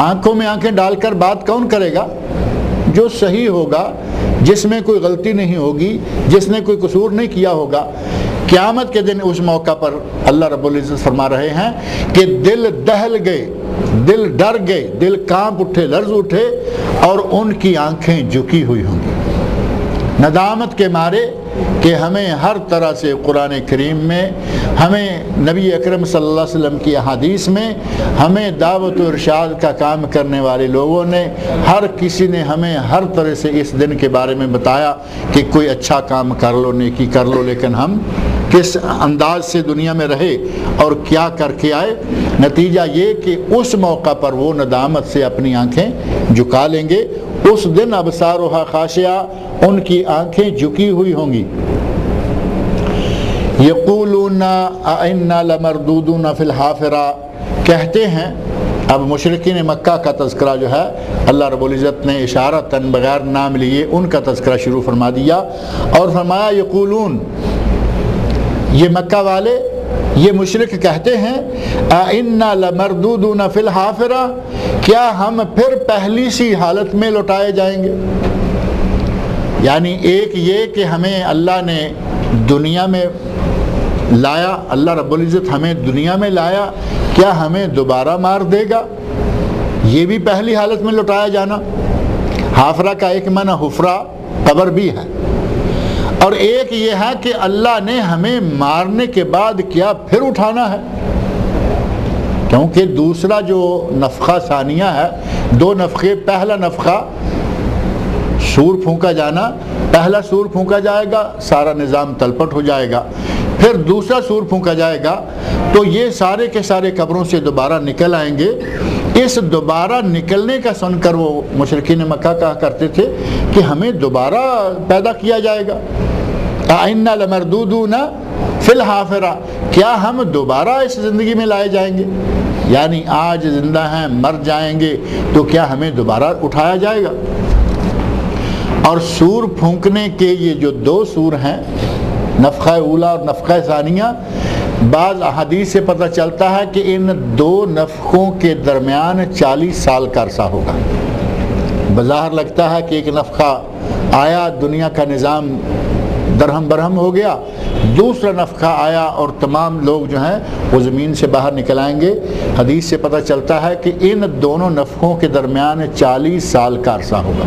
آنکھوں میں آنکھیں ڈال کر بات کون کرے گا؟ جو صحیح ہوگا، جس میں کوئی غلطی نہیں ہوگی، جس نے کوئی قصور نہیں کیا ہوگا۔ قیامت کے دن اس موقع پر اللہ رب العزت فرما رہے ہیں کہ دل دہل گئے، دل ڈر گئے، دل کانپ اٹھے، لرز اٹھے، اور ان کی آنکھیں جھکی ہوئی ہوں گی ندامت کے مارے کہ ہمیں ہر طرح سے قرآن کریم میں، ہمیں نبی اکرم صلی اللہ علیہ وسلم کی احادیث میں، ہمیں دعوت و ارشاد کا کام کرنے والے لوگوں نے، ہر کسی نے ہمیں ہر طرح سے اس دن کے بارے میں بتایا کہ کوئی اچھا کام کر لو، نیکی کر لو، لیکن ہم کس انداز سے دنیا میں رہے اور کیا کر کے آئے۔ نتیجہ یہ کہ اس موقع پر وہ ندامت سے اپنی آنکھیں جھکا لیں گے۔ اس دن ابصارها خاشعہ، ان کی آنکھیں جھکی ہوئی ہوں گی۔ یقولون انا لمردودون فی الحافرہ، کہتے ہیں، اب مشرکین مکہ کا تذکرہ جو ہے اللہ رب العزت نے اشارتاً بغیر نام لیے ان کا تذکرہ شروع فرما دیا، اور فرمایا یقولون، یہ مکہ والے، یہ مشرک کہتے ہیں، انا لمردودون فی الحافرہ، کیا ہم پھر پہلی سی حالت میں لوٹائے جائیں گے؟ یعنی ایک یہ کہ ہمیں اللہ نے دنیا میں لایا، اللہ رب العزت ہمیں دنیا میں لایا، کیا ہمیں دوبارہ مار دے گا؟ یہ بھی پہلی حالت میں لوٹایا جانا۔ حافرہ کا ایک معنی حفرہ، قبر بھی ہے، اور ایک یہ ہے کہ اللہ نے ہمیں مارنے کے بعد کیا پھر اٹھانا ہے، کیونکہ دوسرا جو نفخہ ثانیہ ہے، دو نفخے، پہلا نفخہ سور پھونکا جانا، پہلا سور پھونکا جائے گا، سارا نظام تلپٹ ہو جائے گا، پھر دوسرا سور پھونکا جائے گا، تو یہ سارے کے سارے قبروں سے دوبارہ نکل آئیں گے۔ اس دوبارہ نکلنے کا سن کر وہ مشرکین مکہ کہا کرتے تھے کہ ہمیں دوبارہ پیدا کیا جائے گا، اَإِنَّا لَمَرْدُودُونَ فِي الْحَافِرَةِ، کیا ہم دوبارہ اس زندگی میں لائے جائیں گے؟ یعنی آج زندہ ہیں، مر جائیں گے تو کیا ہمیں دوبارہ اٹھایا جائے گا؟ اور سور پھونکنے کے یہ جو دو سور ہیں، نفخہ اولا اور نفخہ ثانیہ، بعض احادیث سے پتہ چلتا ہے کہ ان دو نفخوں کے درمیان 40 سال کا عرصہ ہوگا۔ بظاہر لگتا ہے کہ ایک نفخہ آیا، دنیا کا نظام درہم برہم ہو گیا، دوسرا نفخہ آیا اور تمام لوگ جو ہیں وہ زمین سے باہر نکل آئیں گے۔ حدیث سے پتہ چلتا ہے کہ ان دونوں نفخوں کے درمیان 40 سال کا عرصہ ہوگا۔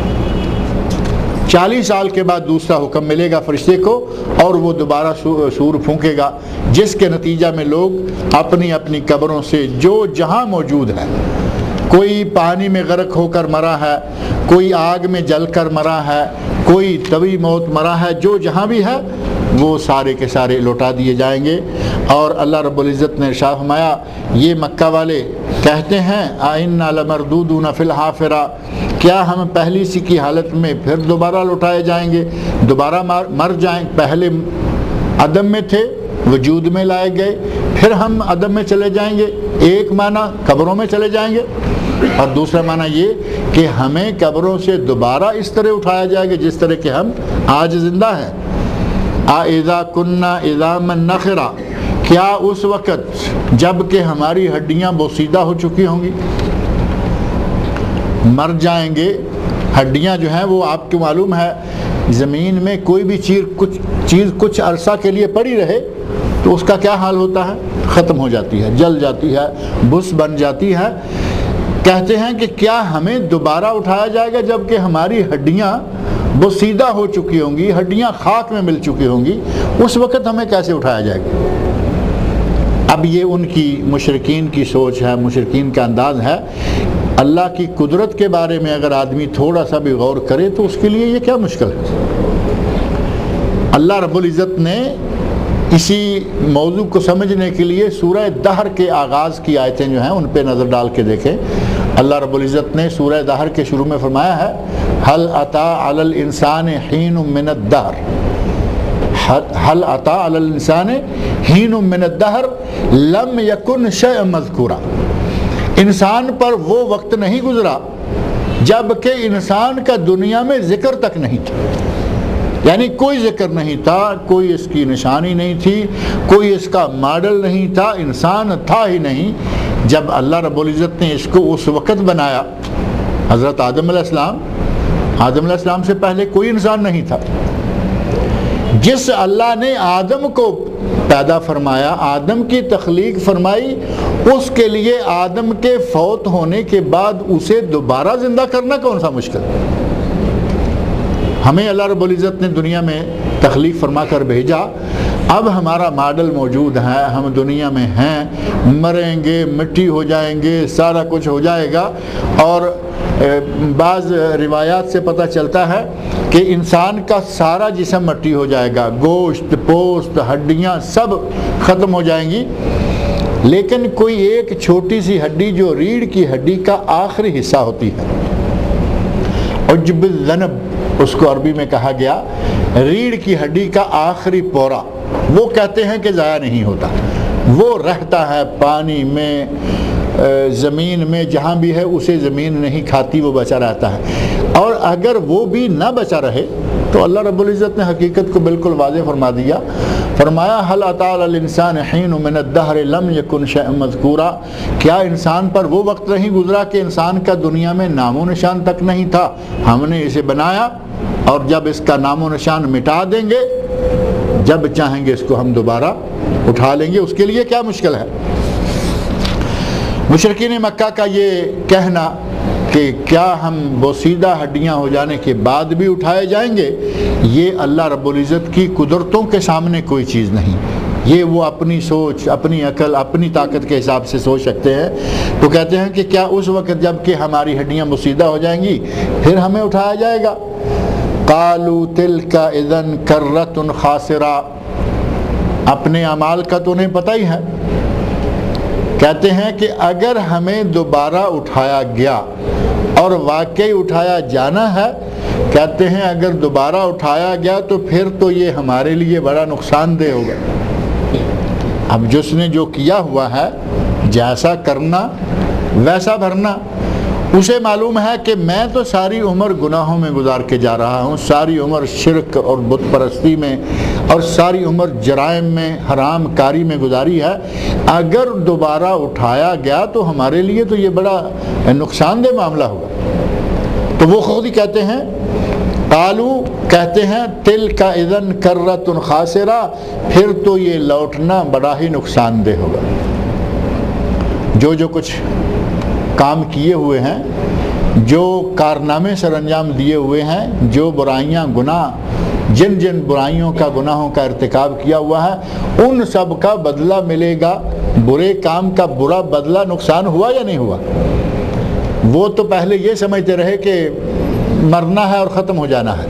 40 سال کے بعد دوسرا حکم ملے گا فرشتے کو، اور وہ دوبارہ سور پھونکے گا، جس کے نتیجہ میں لوگ اپنی اپنی قبروں سے جو جہاں موجود ہے، کوئی پانی میں غرق ہو کر مرا ہے، کوئی آگ میں جل کر مرا ہے، کوئی طبی موت مرا ہے، جو جہاں بھی ہے وہ سارے کے سارے لوٹا دیے جائیں گے۔ اور اللہ رب العزت نے ارشاد فرمایا، یہ مکہ والے کہتے ہیں اَإِنَّا لَمَرْدُودُونَ فِي الْحَافِرَةِ، کیا ہم پہلی سی کی حالت میں پھر دوبارہ لوٹائے جائیں گے، دوبارہ مر جائیں؟ پہلے عدم میں تھے، وجود میں لائے گئے، پھر ہم عدم میں چلے جائیں گے۔ ایک معنی قبروں میں چلے جائیں گے، اور دوسرا معنی یہ کہ ہمیں قبروں سے دوبارہ اس طرح اٹھایا جائے گا جس طرح کہ ہم آج زندہ ہیں۔ اَإِذَا كُنَّا عِظَامًا نَخِرَةً، کیا اس وقت جب کہ ہماری ہڈیاں بوسیدہ ہو چکی ہوں گی، مر جائیں گے، ہڈیاں جو ہیں وہ آپ کو معلوم ہے زمین میں کوئی بھی چیز کچھ عرصہ کے لیے پڑی رہے تو اس کا کیا حال ہوتا ہے؟ ختم ہو جاتی ہے، جل جاتی ہے، بس بن جاتی ہے۔ کہتے ہیں کہ کیا ہمیں دوبارہ اٹھایا جائے گا جب کہ ہماری ہڈیاں بوسیدہ ہو چکی ہوں گی، ہڈیاں خاک میں مل چکی ہوں گی، اس وقت ہمیں کیسے اٹھایا جائے گا؟ اب یہ ان کی مشرکین کی سوچ ہے، مشرکین کا انداز ہے۔ اللہ کی قدرت کے بارے میں اگر آدمی تھوڑا سا بھی غور کرے تو اس کے لیے یہ کیا مشکل ہے۔ اللہ رب العزت نے اسی موضوع کو سمجھنے کے لیے سورہ دہر کے آغاز کی آیتیں جو ہیں ان پہ نظر ڈال کے دیکھیں۔ اللہ رب العزت نے سورہ دہر کے شروع میں فرمایا ہے هل أتى على الإنسان حين من الدهر هل أتى على الإنسان حين من الدهر لم يكن شيئا مذكورا، انسان پر وہ وقت نہیں گزرا جب کہ انسان کا دنیا میں ذکر تک نہیں تھا، یعنی کوئی ذکر نہیں تھا، کوئی اس کی نشانی نہیں تھی، کوئی اس کا ماڈل نہیں تھا، انسان تھا ہی نہیں۔ جب اللہ رب العزت نے اس کو اس وقت بنایا، حضرت آدم علیہ السلام سے پہلے کوئی انسان نہیں تھا۔ جس اللہ نے آدم کو پیدا فرمایا، آدم کی تخلیق فرمائی، اس کے لیے آدم کے فوت ہونے کے بعد اسے دوبارہ زندہ کرنا کون سا مشکل؟ ہمیں اللہ رب العزت نے دنیا میں تخلیق فرما کر بھیجا، اب ہمارا ماڈل موجود ہے، ہم دنیا میں ہیں، مریں گے، مٹی ہو جائیں گے، سارا کچھ ہو جائے گا۔ اور بعض روایات سے پتہ چلتا ہے کہ انسان کا سارا جسم مٹی ہو جائے گا، گوشت، پوست، ہڈیاں سب ختم ہو جائیں گی، لیکن کوئی ایک چھوٹی سی ہڈی جو ریڑھ کی ہڈی کا آخری حصہ ہوتی ہے، عجب الذنب اس کو عربی میں کہا گیا، ریڑھ کی ہڈی کا آخری پورا، وہ کہتے ہیں کہ ضائع نہیں ہوتا، وہ رہتا ہے پانی میں، زمین میں، جہاں بھی ہے اسے زمین نہیں کھاتی، وہ بچا رہتا ہے۔ اور اگر وہ بھی نہ بچا رہے تو اللہ رب العزت نے حقیقت کو بالکل واضح فرما دیا، فرمایا هل أتى على الإنسان حين من الدهر لم يكن شيئا مذكورا، کیا انسان پر وہ وقت نہیں گزرا کہ انسان کا دنیا میں نام و نشان تک نہیں تھا، ہم نے اسے بنایا اور جب اس کا نام و نشان مٹا دیں گے، جب چاہیں گے اس کو ہم دوبارہ اٹھا لیں گے، اس کے لیے کیا مشکل ہے۔ مشرکین مکہ کا یہ کہنا کہ کیا ہم بوسیدہ ہڈیاں ہو جانے کے بعد بھی اٹھائے جائیں گے، یہ اللہ رب العزت کی قدرتوں کے سامنے کوئی چیز نہیں، یہ وہ اپنی سوچ، اپنی عقل، اپنی طاقت کے حساب سے سوچ سکتے ہیں۔ تو کہتے ہیں کہ کیا اس وقت جب کہ ہماری ہڈیاں بوسیدہ ہو جائیں گی پھر ہمیں اٹھایا جائے گا؟ قالوا تلک اذا کرۃ خاسرہ، اپنے اعمال کا تو انہیں پتہ ہی ہے، کہتے ہیں کہ اگر ہمیں دوبارہ اٹھایا گیا اور واقعی اٹھایا جانا ہے، کہتے ہیں اگر دوبارہ اٹھایا گیا تو پھر تو یہ ہمارے لیے بڑا نقصان دہ ہوگا۔ اب جس نے جو کیا ہوا ہے، جیسا کرنا ویسا بھرنا، اسے معلوم ہے کہ میں تو ساری عمر گناہوں میں گزار کے جا رہا ہوں، ساری عمر شرک اور بت پرستی میں اور ساری عمر جرائم میں، حرام کاری میں گزاری ہے، اگر دوبارہ اٹھایا گیا تو ہمارے لیے تو یہ بڑا نقصان دہ معاملہ ہوگا۔ تو وہ خود ہی کہتے ہیں، قالو کہتے ہیں تلک اذا کرۃ خاسرہ، پھر تو یہ لوٹنا بڑا ہی نقصان دہ ہوگا۔ جو کچھ کام کیے ہوئے ہیں، جو کارنامے سر انجام دیے ہوئے ہیں، جو برائیاں، گناہ، جن برائیوں کا، گناہوں کا ارتکاب کیا ہوا ہے، ان سب کا بدلہ ملے گا۔ برے کام کا برا بدلہ نقصان ہوا یا نہیں ہوا؟ وہ تو پہلے یہ سمجھتے رہے کہ مرنا ہے اور ختم ہو جانا ہے۔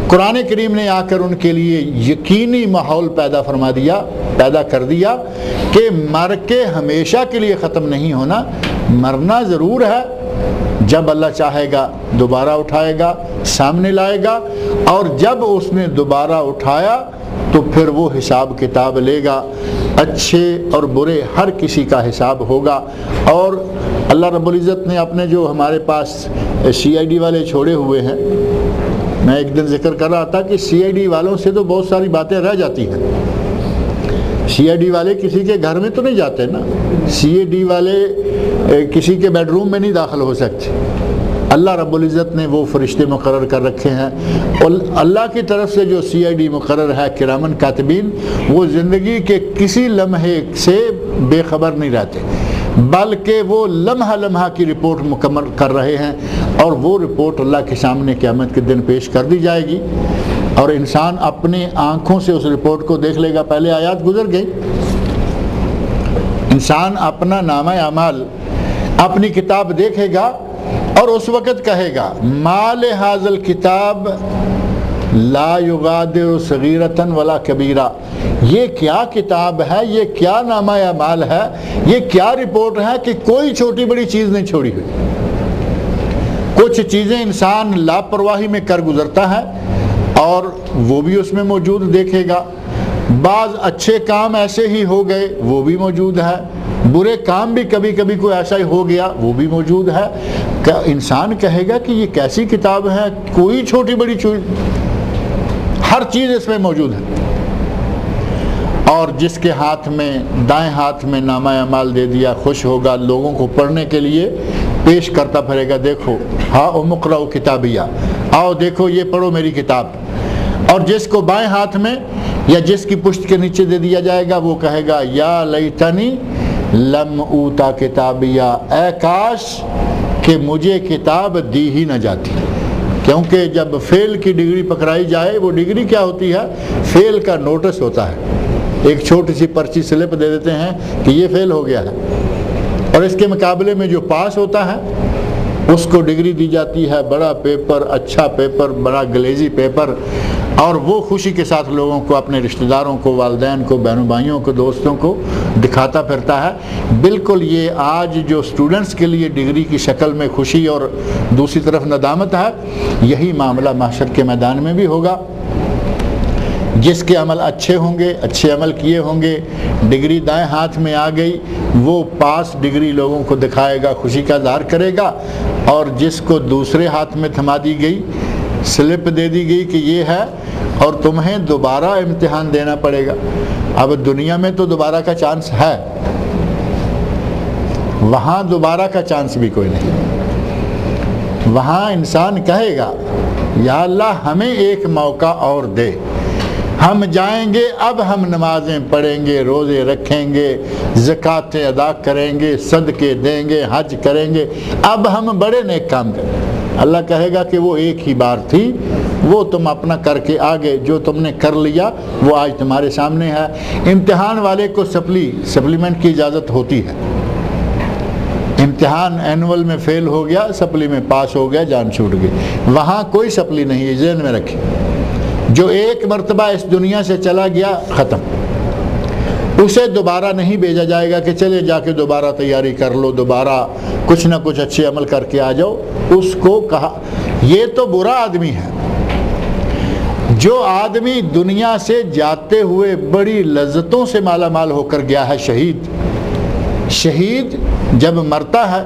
قرآن کریم نے آ کر ان کے لیے یقینی ماحول پیدا کر دیا کہ مر کے ہمیشہ کے لیے ختم نہیں ہونا، مرنا ضرور ہے، جب اللہ چاہے گا دوبارہ اٹھائے گا، سامنے لائے گا، اور جب اس نے دوبارہ اٹھایا تو پھر وہ حساب کتاب لے گا، اچھے اور برے ہر کسی کا حساب ہوگا۔ اور اللہ رب العزت نے اپنے جو ہمارے پاس CID والے چھوڑے ہوئے ہیں، میں ایک دن ذکر کر رہا تھا کہ CID والوں سے تو بہت ساری باتیں رہ جاتی ہیں۔ CID والے کسی کے گھر میں تو نہیں جاتے نا، CID والے کسی کے بیڈ روم میں نہیں داخل ہو سکتے۔ اللہ رب العزت نے وہ فرشتے مقرر کر رکھے ہیں، اور اللہ کی طرف سے جو CID مقرر ہے، کرامن کاتبین، وہ زندگی کے کسی لمحے سے بے خبر نہیں رہتے، بلکہ وہ لمحہ لمحہ کی رپورٹ مکمل کر رہے ہیں، اور وہ رپورٹ اللہ کے سامنے قیامت کے دن پیش کر دی جائے گی، اور انسان اپنے آنکھوں سے اس رپورٹ کو دیکھ لے گا۔ پہلے آیات گزر گئی، انسان اپنا نامہ اعمال اپنی کتاب دیکھے گا اور اس وقت کہے گا مال حاضل کتاب لا یغادر صغیرۃ ولا کبیرہ، یہ کیا کتاب ہے، یہ کیا نامہ اعمال ہے، یہ کیا رپورٹ ہے کہ کوئی چھوٹی بڑی چیز نہیں چھوڑی ہوئی۔ کچھ چیزیں انسان لاپرواہی میں کر گزرتا ہے اور وہ بھی اس میں موجود دیکھے گا، بعض اچھے کام ایسے ہی ہو گئے وہ بھی موجود ہے، برے کام بھی کبھی کبھی کوئی ایسا ہی ہو گیا وہ بھی موجود ہے۔ انسان کہے گا کہ یہ کیسی کتاب ہے، کوئی چھوٹی بڑی ہر چیز اس میں موجود ہے۔ اور جس کے ہاتھ میں دائیں ہاتھ میں نامہ اعمال دے دیا خوش ہوگا، لوگوں کو پڑھنے کے لیے پیش کرتا پھرے گا، دیکھو ہاں اقرؤ کتابیہ، آؤ دیکھو یہ پڑھو میری کتاب۔ اور جس کو بائیں ہاتھ میں یا جس کی پشت کے نیچے دے دیا جائے گا وہ کہے گا یا لیتنی لم اوتا کتابیہ، اے کاش کہ مجھے کتاب دی ہی نہ جاتی۔ کیونکہ جب فیل کی ڈگری پکڑائی جائے، وہ ڈگری کیا ہوتی ہے؟ فیل کا نوٹس ہوتا ہے، ایک چھوٹی سی پرچی سلپ دے دیتے ہیں کہ یہ فیل ہو گیا ہے، اور اس کے مقابلے میں جو پاس ہوتا ہے اس کو ڈگری دی جاتی ہے، بڑا پیپر، اچھا پیپر، بڑا گلیزی پیپر، اور وہ خوشی کے ساتھ لوگوں کو، اپنے رشتہ داروں کو، والدین کو، بہنوں بھائیوں کو، دوستوں کو دکھاتا پھرتا ہے۔ بالکل یہ آج جو اسٹوڈنٹس کے لیے ڈگری کی شکل میں خوشی اور دوسری طرف ندامت ہے، یہی معاملہ محشر کے میدان میں بھی ہوگا۔ جس کے عمل اچھے ہوں گے، اچھے عمل کیے ہوں گے، ڈگری دائیں ہاتھ میں آ گئی، وہ پاس ڈگری لوگوں کو دکھائے گا، خوشی کا اظہار کرے گا۔ اور جس کو دوسرے ہاتھ میں تھما دی گئی، سلپ دے دی گئی کہ یہ ہے اور تمہیں دوبارہ امتحان دینا پڑے گا۔ اب دنیا میں تو دوبارہ کا چانس ہے، وہاں دوبارہ کا چانس بھی کوئی نہیں۔ وہاں انسان کہے گا یا اللہ ہمیں ایک موقع اور دے، ہم جائیں گے، اب ہم نمازیں پڑھیں گے، روزے رکھیں گے، زکوٰۃیں ادا کریں گے، صدقے دیں گے، حج کریں گے، اب ہم بڑے نیک کام کریں۔ اللہ کہے گا کہ وہ ایک ہی بار تھی، وہ تم اپنا کر کے آگے جو تم نے کر لیا وہ آج تمہارے سامنے ہے۔ امتحان والے کو سپلیمنٹ کی اجازت ہوتی ہے، امتحان اینول میں فیل ہو گیا، سپلی میں پاس ہو گیا، جان چھوٹ گئی۔ وہاں کوئی سپلی نہیں ہے، ذہن میں رکھیں۔ جو ایک مرتبہ اس دنیا سے چلا گیا ختم، اسے دوبارہ نہیں بھیجا جائے گا کہ چلے جا کے دوبارہ تیاری کر لو، دوبارہ کچھ نہ کچھ اچھے عمل کر کے آ جاؤ۔ اس کو کہا یہ تو برا آدمی ہے۔ جو آدمی دنیا سے جاتے ہوئے بڑی لذتوں سے مالا مال ہو کر گیا ہے، شہید جب مرتا ہے،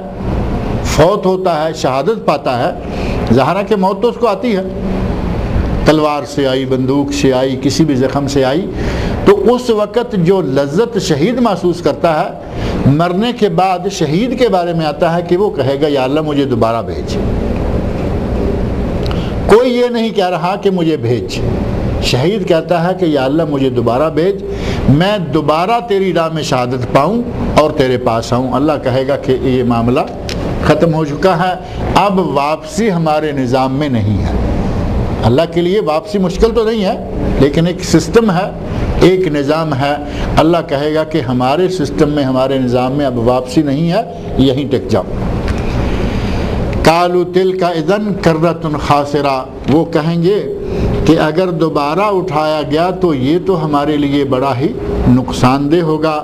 فوت ہوتا ہے، شہادت پاتا ہے، ظاہرہ کہ موت تو اس کو آتی ہے، تلوار سے آئی، بندوق سے آئی، کسی بھی زخم سے آئی، تو اس وقت جو لذت شہید محسوس کرتا ہے، مرنے کے بعد شہید کے بارے میں آتا ہے کہ وہ کہے گا یا اللہ مجھے دوبارہ بھیج۔ کوئی یہ نہیں کہہ رہا کہ مجھے بھیج، شہید کہتا ہے کہ یا اللہ مجھے دوبارہ بھیج، میں دوبارہ تیری راہ میں شہادت پاؤں اور تیرے پاس آؤں۔ اللہ کہے گا کہ یہ معاملہ ختم ہو چکا ہے، اب واپسی ہمارے نظام میں نہیں ہے۔ اللہ کے لیے واپسی مشکل تو نہیں ہے، لیکن ایک سسٹم ہے، ایک نظام ہے۔ اللہ کہے گا کہ ہمارے سسٹم میں، ہمارے نظام میں اب واپسی نہیں ہے، یہیں ٹک جاؤ۔ قالوا تلک اذن کرۃ خاسرہ، وہ کہیں گے کہ اگر دوبارہ اٹھایا گیا تو یہ تو ہمارے لیے بڑا ہی نقصان دہ ہوگا۔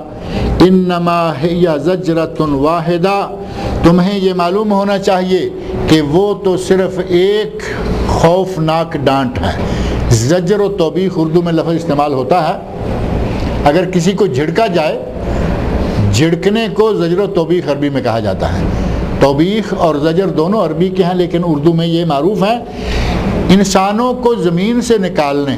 انما ہی زجرۃ واحدہ، تمہیں یہ معلوم ہونا چاہیے کہ وہ تو صرف ایک خوفناک ڈانٹ ہے۔ زجر و توبیخ اردو میں لفظ استعمال ہوتا ہے، اگر کسی کو جھڑکا جائے، جھڑکنے کو زجر و توبیخ عربی میں کہا جاتا ہے۔ توبیخ اور زجر دونوں عربی کے ہیں، لیکن اردو میں یہ معروف ہے۔ انسانوں کو زمین سے نکالنے،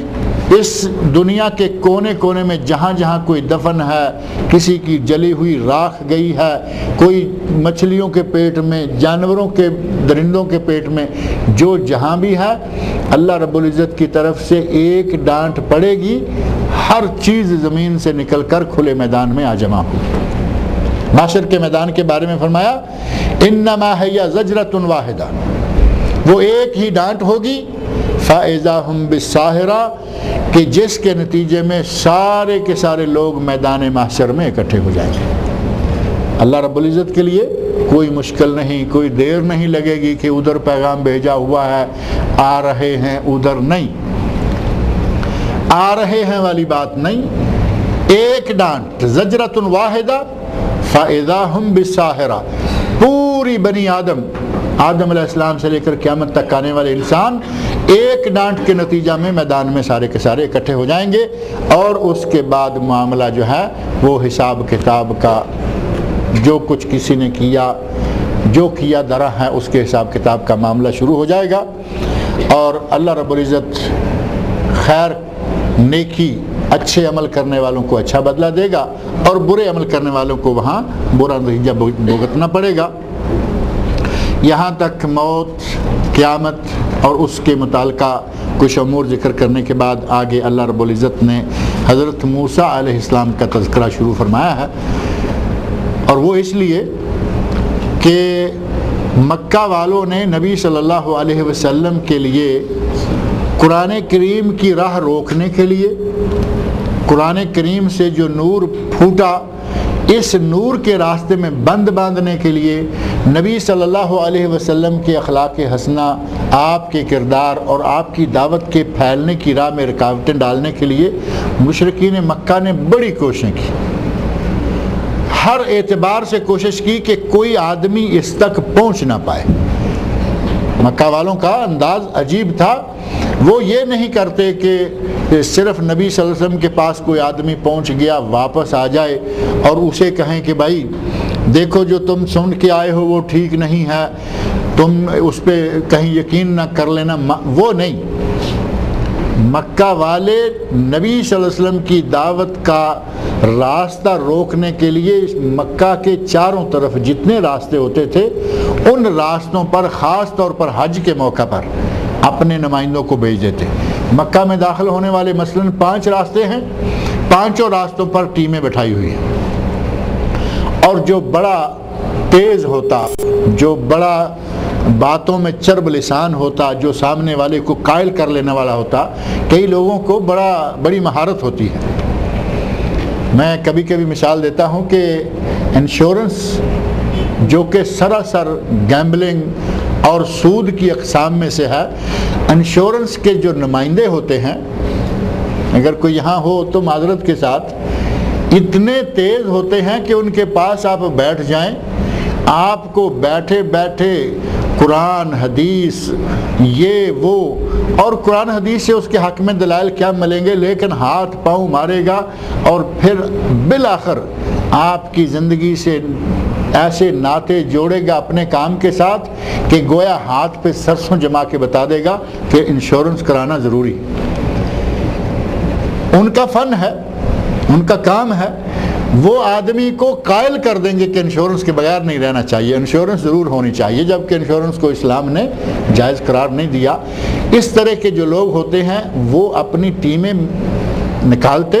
اس دنیا کے کونے کونے میں جہاں جہاں کوئی دفن ہے، کسی کی جلی ہوئی راکھ گئی ہے، کوئی مچھلیوں کے پیٹ میں، جانوروں کے، درندوں کے پیٹ میں، جو جہاں بھی ہے، اللہ رب العزت کی طرف سے ایک ڈانٹ پڑے گی، ہر چیز زمین سے نکل کر کھلے میدان میں آ جمع ہوگی۔ محشر کے میدان کے بارے میں فرمایا انما ہی زجرۃ واحدہ، وہ ایک ہی ڈانٹ ہوگی، فاذا ہم بالساہرہ، کہ جس کے نتیجے میں سارے کے سارے لوگ میدان محشر میں اکٹھے ہو جائیں گے۔ اللہ رب العزت کے لیے کوئی مشکل نہیں، کوئی دیر نہیں لگے گی کہ ادھر پیغام بھیجا ہوا ہے آ رہے ہیں، ادھر نہیں، آ رہے ہیں والی بات نہیں، ایک ڈانٹ، زجرۃ واحدہ فاذا ہم بالساہرہ، پوری بنی آدم علیہ السلام سے لے کر قیامت تک آنے والے انسان ایک ڈانٹ کے نتیجہ میں میدان میں سارے کے سارے اکٹھے ہو جائیں گے، اور اس کے بعد معاملہ جو ہے وہ حساب کتاب کا، جو کچھ کسی نے کیا، جو کیا درا ہے، اس کے حساب کتاب کا معاملہ شروع ہو جائے گا، اور اللہ رب العزت خیر، نیکی، اچھے عمل کرنے والوں کو اچھا بدلہ دے گا، اور برے عمل کرنے والوں کو وہاں برا نتیجہ بھگتنا پڑے گا۔ یہاں تک موت، قیامت اور اس کے متعلقہ کچھ امور ذکر کرنے کے بعد آگے اللہ رب العزت نے حضرت موسیٰ علیہ السلام کا تذکرہ شروع فرمایا ہے، اور وہ اس لیے کہ مکہ والوں نے نبی صلی اللہ علیہ وسلم کے لیے قرآن کریم کی راہ روکنے کے لیے، قرآن کریم سے جو نور پھوٹا، اس نور کے راستے میں بند باندھنے کے لیے، نبی صلی اللہ علیہ وسلم کے اخلاق حسنہ، آپ کے کردار اور آپ کی دعوت کے پھیلنے کی راہ میں رکاوٹیں ڈالنے کے لیے مشرکین مکہ نے بڑی کوششیں کی، ہر اعتبار سے کوشش کی کہ کوئی آدمی اس تک پہنچ نہ پائے۔ مکہ والوں کا انداز عجیب تھا، وہ یہ نہیں کرتے کہ صرف نبی صلی اللہ علیہ وسلم کے پاس کوئی آدمی پہنچ گیا واپس آ جائے اور اسے کہیں کہ بھائی دیکھو جو تم سن کے آئے ہو وہ ٹھیک نہیں ہے، تم اس پہ کہیں یقین نہ کر لینا، وہ نہیں۔ مکہ والے نبی صلی اللہ علیہ وسلم کی دعوت کا راستہ روکنے کے لیے مکہ کے چاروں طرف جتنے راستے ہوتے تھے ان راستوں پر خاص طور پر حج کے موقع پر اپنے نمائندوں کو بھیج دیتے۔ مکہ میں داخل ہونے والے مثلاً 5 راستے ہیں، 5 راستوں پر ٹیمیں بٹھائی ہوئی ہیں، اور جو بڑا تیز ہوتا، جو بڑا باتوں میں چرب لسان ہوتا، جو سامنے والے کو قائل کر لینے والا ہوتا، کئی لوگوں کو بڑی مہارت ہوتی ہے۔ میں کبھی کبھی مثال دیتا ہوں کہ انشورنس جو کہ سراسر گیمبلنگ اور سود کی اقسام میں سے ہے، انشورنس کے جو نمائندے ہوتے ہیں، اگر کوئی یہاں ہو تو معذرت کے ساتھ، اتنے تیز ہوتے ہیں کہ ان کے پاس آپ بیٹھ جائیں، آپ کو بیٹھے بیٹھے قرآن حدیث یہ وہ، اور قرآن حدیث سے اس کے حق میں دلائل کیا ملیں گے، لیکن ہاتھ پاؤں مارے گا، اور پھر بالآخر آپ کی زندگی سے ایسے ناطے جوڑے گا اپنے کام کے ساتھ کہ گویا ہاتھ پہ سرسوں جما کے بتا دے گا کہ انشورنس کرانا ضروری۔ ان کا فن ہے، ان کا کام ہے، وہ آدمی کو قائل کر دیں گے کہ انشورنس کے بغیر نہیں رہنا چاہیے، انشورنس ضرور ہونی چاہیے، جبکہ انشورنس کو اسلام نے جائز قرار نہیں دیا۔ اس طرح کے جو لوگ ہوتے ہیں وہ اپنی ٹیمیں نکالتے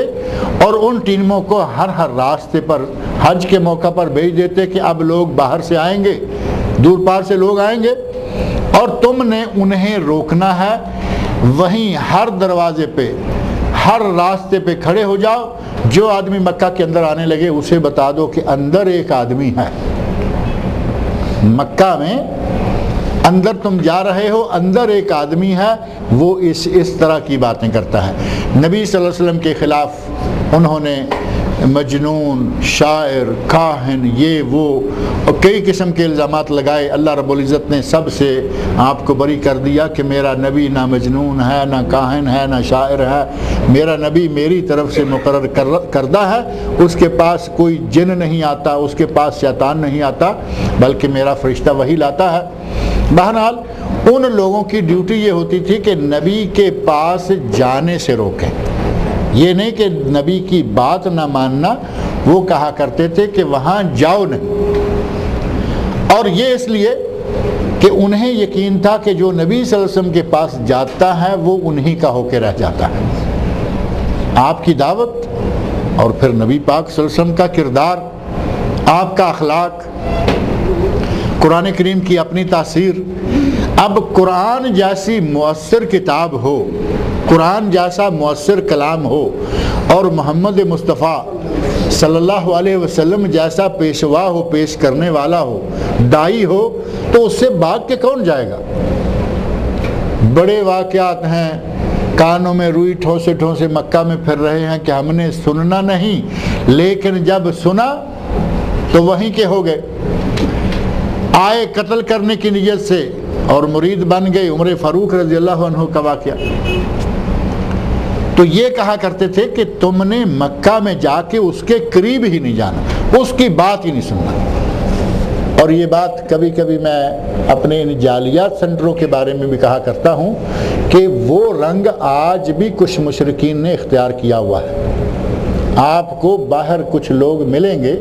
اور ان ٹیموں کو ہر راستے پر حج کے موقع پر بھیج دیتے کہ اب لوگ باہر سے آئیں گے، دور پار سے لوگ آئیں گے، اور تم نے انہیں روکنا ہے، وہیں ہر دروازے پہ، ہر راستے پہ کھڑے ہو جاؤ، جو آدمی مکہ کے اندر آنے لگے اسے بتا دو کہ اندر ایک آدمی ہے، مکہ میں اندر تم جا رہے ہو، اندر ایک آدمی ہے، وہ اس طرح کی باتیں کرتا ہے۔ نبی صلی اللہ علیہ وسلم کے خلاف انہوں نے مجنون، شاعر، کاہن، یہ وہ اور کئی قسم کے الزامات لگائے۔ اللہ رب العزت نے سب سے آپ کو بری کر دیا کہ میرا نبی نہ مجنون ہے، نہ کاہن ہے، نہ شاعر ہے، میرا نبی میری طرف سے مقرر کردہ ہے، اس کے پاس کوئی جن نہیں آتا، اس کے پاس شیطان نہیں آتا، بلکہ میرا فرشتہ وہی لاتا ہے۔ بہرحال ان لوگوں کی ڈیوٹی یہ ہوتی تھی کہ نبی کے پاس جانے سے روکیں، یہ نہیں کہ نبی کی بات نہ ماننا، وہ کہا کرتے تھے کہ وہاں جاؤ نہیں، اور یہ اس لیے کہ انہیں یقین تھا کہ جو نبی صلی اللہ علیہ وسلم کے پاس جاتا ہے وہ انہی کا ہو کے رہ جاتا ہے۔ آپ کی دعوت اور پھر نبی پاک صلی اللہ علیہ وسلم کا کردار، آپ کا اخلاق، قرآن کریم کی اپنی تاثیر، اب قرآن جیسی مؤثر کتاب ہو، قرآن جیسا مؤثر کلام ہو، اور محمد مصطفیٰ صلی اللہ علیہ وسلم جیسا پیشوا ہو، پیش کرنے والا ہو، دائی ہو، تو اس سے بھاگ کے کون جائے گا؟ بڑے واقعات ہیں، کانوں میں روئی ٹھونسے ٹھونسے مکہ میں پھر رہے ہیں کہ ہم نے سننا نہیں، لیکن جب سنا تو وہیں کے ہو گئے، آئے قتل کرنے کی نیت سے اور مرید بن گئے۔ عمر فاروق رضی اللہ عنہ کا واقعہ، تو یہ کہا کرتے تھے کہ تم نے مکہ میں جا کے اس کے قریب ہی نہیں جانا، اس کی بات ہی نہیں سننا۔ اور یہ بات کبھی کبھی میں اپنے ان جعلیات سینٹروں کے بارے میں بھی کہا کرتا ہوں کہ وہ رنگ آج بھی کچھ مشرکین نے اختیار کیا ہوا ہے۔ آپ کو باہر کچھ لوگ ملیں گے،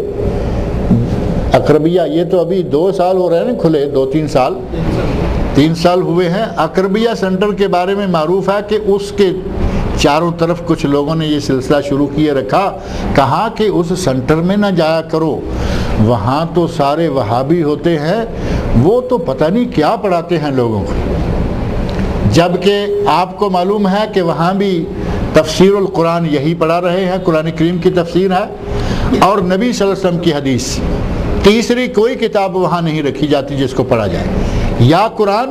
اقربیہ، یہ تو ابھی 2 سال ہو رہے ہیں کھلے، 3 سال ہوئے ہیں۔ اقربیہ سینٹر کے بارے میں معروف ہے کہ اس کے چاروں طرف کچھ لوگوں نے یہ سلسلہ شروع کیے رکھا، کہا کہ اس سینٹر میں نہ جایا کرو، وہاں تو سارے وہابی ہوتے ہیں، وہ تو پتہ نہیں کیا پڑھاتے ہیں لوگوں کو، جبکہ آپ کو معلوم ہے کہ وہاں بھی تفسیر القرآن یہی پڑھا رہے ہیں، قرآن کریم کی تفسیر ہے اور نبی صلی اللہ علیہ وسلم کی حدیث، تیسری کوئی کتاب وہاں نہیں رکھی جاتی جس کو پڑھا جائے، یا قرآن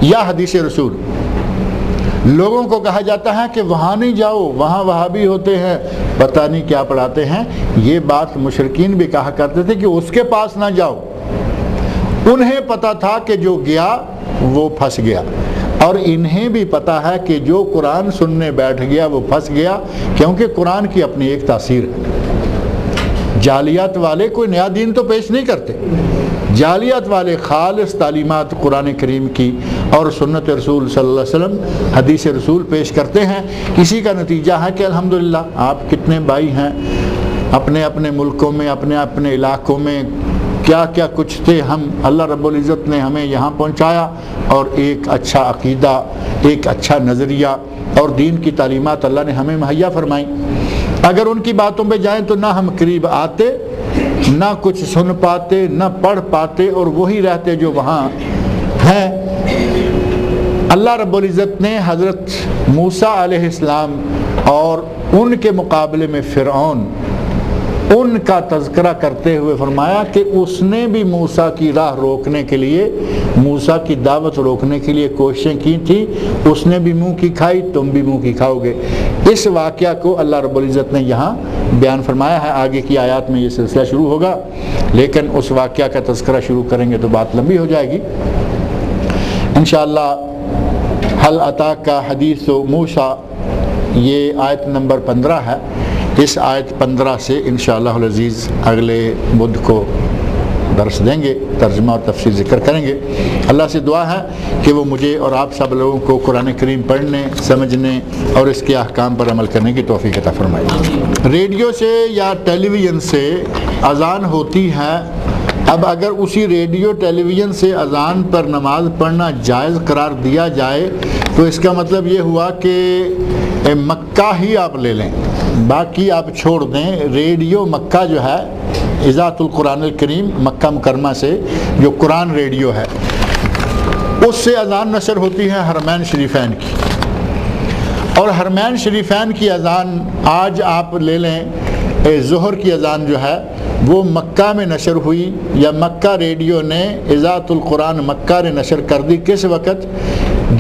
یا حدیث رسول۔ لوگوں کو کہا جاتا ہے کہ وہاں نہیں جاؤ، وہاں وہابی ہوتے ہیں، پتہ نہیں کیا پڑھاتے ہیں۔ یہ بات مشرکین بھی کہا کرتے تھے کہ اس کے پاس نہ جاؤ، انہیں پتہ تھا کہ جو گیا وہ پھنس گیا، اور انہیں بھی پتہ ہے کہ جو قرآن سننے بیٹھ گیا وہ پھنس گیا، کیونکہ قرآن کی اپنی ایک تاثیر ہے۔ جعلیات والے کوئی نیا دین تو پیش نہیں کرتے، جعلیات والے خالص تعلیمات قرآن کریم کی اور سنت رسول صلی اللہ علیہ وسلم، حدیث رسول پیش کرتے ہیں۔ اسی کا نتیجہ ہے کہ الحمدللہ آپ کتنے بھائی ہیں اپنے اپنے ملکوں میں، اپنے اپنے علاقوں میں، کیا کیا کچھ تھے، ہم اللہ رب العزت نے ہمیں یہاں پہنچایا، اور ایک اچھا عقیدہ، ایک اچھا نظریہ اور دین کی تعلیمات اللہ نے ہمیں مہیا فرمائی۔ اگر ان کی باتوں پہ جائیں تو نہ ہم قریب آتے، نہ کچھ سن پاتے، نہ پڑھ پاتے، اور وہی رہتے جو وہاں ہیں۔ اللہ رب العزت نے حضرت موسیٰ علیہ السلام اور ان کے مقابلے میں فرعون، ان کا تذکرہ کرتے ہوئے فرمایا کہ اس نے بھی موسیٰ کی راہ روکنے کے لیے، موسیٰ کی دعوت روکنے کے لیے کوششیں کی تھی، اس نے بھی منہ کی کھائی، تم بھی منہ کی کھاؤ گے۔ اس واقعہ کو اللہ رب العزت نے یہاں بیان فرمایا ہے، آگے کی آیات میں یہ سلسلہ شروع ہوگا، لیکن اس واقعہ کا تذکرہ شروع کریں گے تو بات لمبی ہو جائے گی۔ انشاءاللہ حل اتاک کا حدیث موسیٰ، یہ آیت نمبر 15 ہے۔ اس آیت 15 سے انشاءاللہ العزیز اگلے بدھ کو درس دیں گے، ترجمہ اور تفسیر ذکر کریں گے۔ اللہ سے دعا ہے کہ وہ مجھے اور آپ سب لوگوں کو قرآن کریم پڑھنے، سمجھنے اور اس کے احکام پر عمل کرنے کی توفیق عطا فرمائے۔ ریڈیو سے یا ٹیلی ویژن سے اذان ہوتی ہے، اب اگر اسی ریڈیو ٹیلی ویژن سے اذان پر نماز پڑھنا جائز قرار دیا جائے تو اس کا مطلب یہ ہوا کہ مکہ ہی آپ لے لیں، باقی آپ چھوڑ دیں۔ ریڈیو مکہ جو ہے، اذاعۃ القرآن الکریم مکہ مکرمہ سے جو قرآن ریڈیو ہے، اس سے اذان نشر ہوتی ہے حرمین شریفین کی، اور حرمین شریفین کی اذان آج آپ لے لیں، ظہر کی اذان جو ہے وہ مکہ میں نشر ہوئی، یا مکہ ریڈیو نے اذاعۃ القرآن مکہ نے نشر کر دی۔ کس وقت؟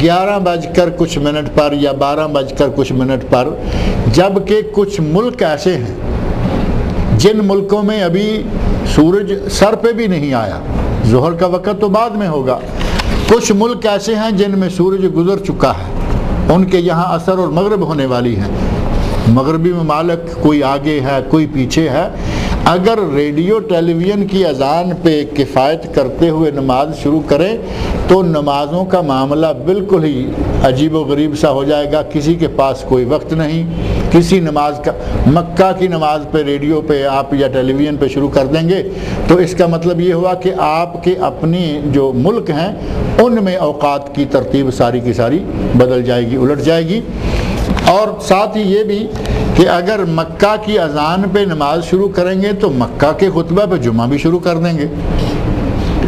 11:00 پر یا 12:00 پر، جبکہ کچھ ملک ایسے ہیں جن ملکوں میں ابھی سورج سر پہ بھی نہیں آیا، ظہر کا وقت تو بعد میں ہوگا۔ کچھ ملک ایسے ہیں جن میں سورج گزر چکا ہے، ان کے یہاں عصر اور مغرب ہونے والی ہیں۔ مغربی ممالک کوئی آگے ہے، کوئی پیچھے ہے۔ اگر ریڈیو ٹیلی ویژن کی اذان پہ کفایت کرتے ہوئے نماز شروع کریں تو نمازوں کا معاملہ بالکل ہی عجیب و غریب سا ہو جائے گا۔ کسی کے پاس کوئی وقت نہیں، کسی نماز کا، مکہ کی نماز پہ ریڈیو پہ آپ یا ٹیلی ویژن پہ شروع کر دیں گے تو اس کا مطلب یہ ہوا کہ آپ کے اپنی جو ملک ہیں ان میں اوقات کی ترتیب ساری کی ساری بدل جائے گی، الٹ جائے گی۔ اور ساتھ ہی یہ بھی کہ اگر مکہ کی اذان پہ نماز شروع کریں گے تو مکہ کے خطبہ پہ جمعہ بھی شروع کر دیں گے،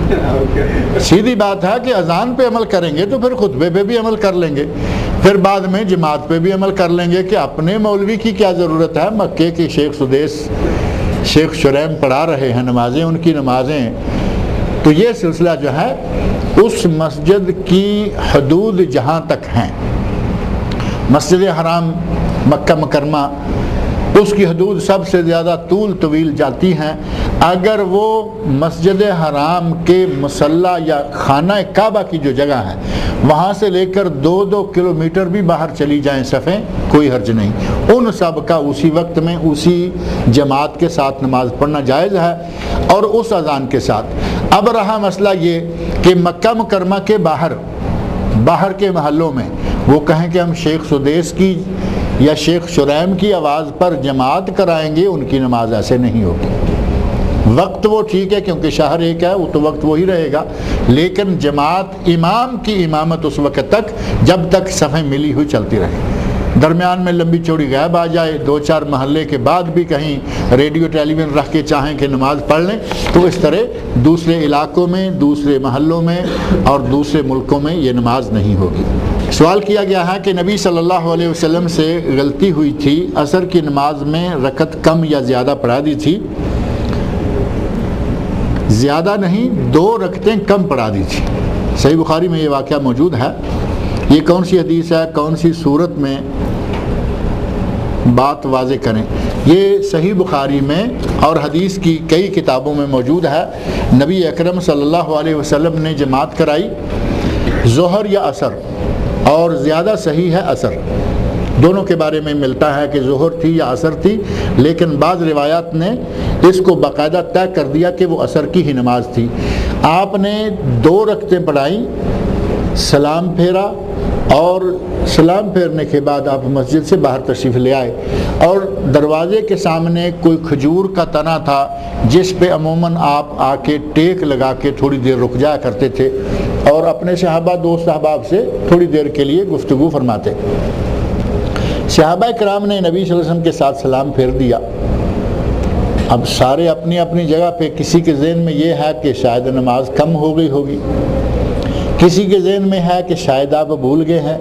سیدھی بات ہے کہ اذان پہ عمل کریں گے تو پھر خطبے پہ بھی عمل کر لیں گے، پھر بعد میں جماعت پہ بھی عمل کر لیں گے کہ اپنے مولوی کی کیا ضرورت ہے، مکے کی شیخ سدیس شیخ شریم پڑھا رہے ہیں نمازیں، ان کی نمازیں۔ تو یہ سلسلہ جو ہے اس مسجد کی حدود جہاں تک ہیں، مسجد حرام مکہ مکرمہ، اس کی حدود سب سے زیادہ طویل جاتی ہیں۔ اگر وہ مسجد حرام کے مصلی یا خانہ کعبہ کی جو جگہ ہے وہاں سے لے کر 2 کلومیٹر بھی باہر چلی جائیں صفیں، کوئی حرج نہیں، ان سب کا اسی وقت میں اسی جماعت کے ساتھ نماز پڑھنا جائز ہے اور اس اذان کے ساتھ۔ اب رہا مسئلہ یہ کہ مکہ مکرمہ کے باہر کے محلوں میں وہ کہیں کہ ہم شیخ سدیس کی یا شیخ شریم کی آواز پر جماعت کرائیں گے، ان کی نماز ایسے نہیں ہوگی۔ وقت وہ ٹھیک ہے کیونکہ شہر ایک ہے، وہ تو وقت وہی رہے گا، لیکن جماعت امام کی امامت اس وقت تک جب تک صفیں ملی ہوئی چلتی رہے، درمیان میں لمبی چوڑی غائب آ جائے، 2-4 محلے کے بعد بھی کہیں ریڈیو ٹیلی ویژن رکھ کے چاہیں کہ نماز پڑھ لیں، تو اس طرح دوسرے علاقوں میں، دوسرے محلوں میں اور دوسرے ملکوں میں یہ نماز نہیں ہوگی۔ سوال کیا گیا ہے کہ نبی صلی اللہ علیہ وسلم سے غلطی ہوئی تھی، عصر کی نماز میں رکعت کم یا زیادہ پڑھا دی تھی، زیادہ نہیں 2 رکعتیں کم پڑھا دی تھی۔ صحیح بخاری میں یہ واقعہ موجود ہے۔ یہ کون سی حدیث ہے، کون سی صورت میں، بات واضح کریں۔ یہ صحیح بخاری میں اور حدیث کی کئی کتابوں میں موجود ہے۔ نبی اکرم صلی اللہ علیہ وسلم نے جماعت کرائی ظہر یا عصر، اور زیادہ صحیح ہے عصر، دونوں کے بارے میں ملتا ہے کہ ظہر تھی یا عصر تھی، لیکن بعض روایات نے اس کو باقاعدہ طے کر دیا کہ وہ عصر کی ہی نماز تھی۔ آپ نے 2 رکعتیں پڑھائیں، سلام پھیرا، اور سلام پھیرنے کے بعد آپ مسجد سے باہر تشریف لے آئے، اور دروازے کے سامنے کوئی کھجور کا تنا تھا جس پہ عموماً آپ آ کے ٹیک لگا کے تھوڑی دیر رک جایا کرتے تھے اور اپنے صحابہ دوست احباب سے تھوڑی دیر کے لیے گفتگو فرماتے۔ صحابہ کرام نے نبی صلی اللہ علیہ وسلم کے ساتھ سلام پھیر دیا۔ اب سارے اپنی اپنی جگہ پہ، کسی کے ذہن میں یہ ہے کہ شاید نماز کم ہو گئی ہوگی، کسی کے ذہن میں ہے کہ شاید آپ بھول گئے ہیں،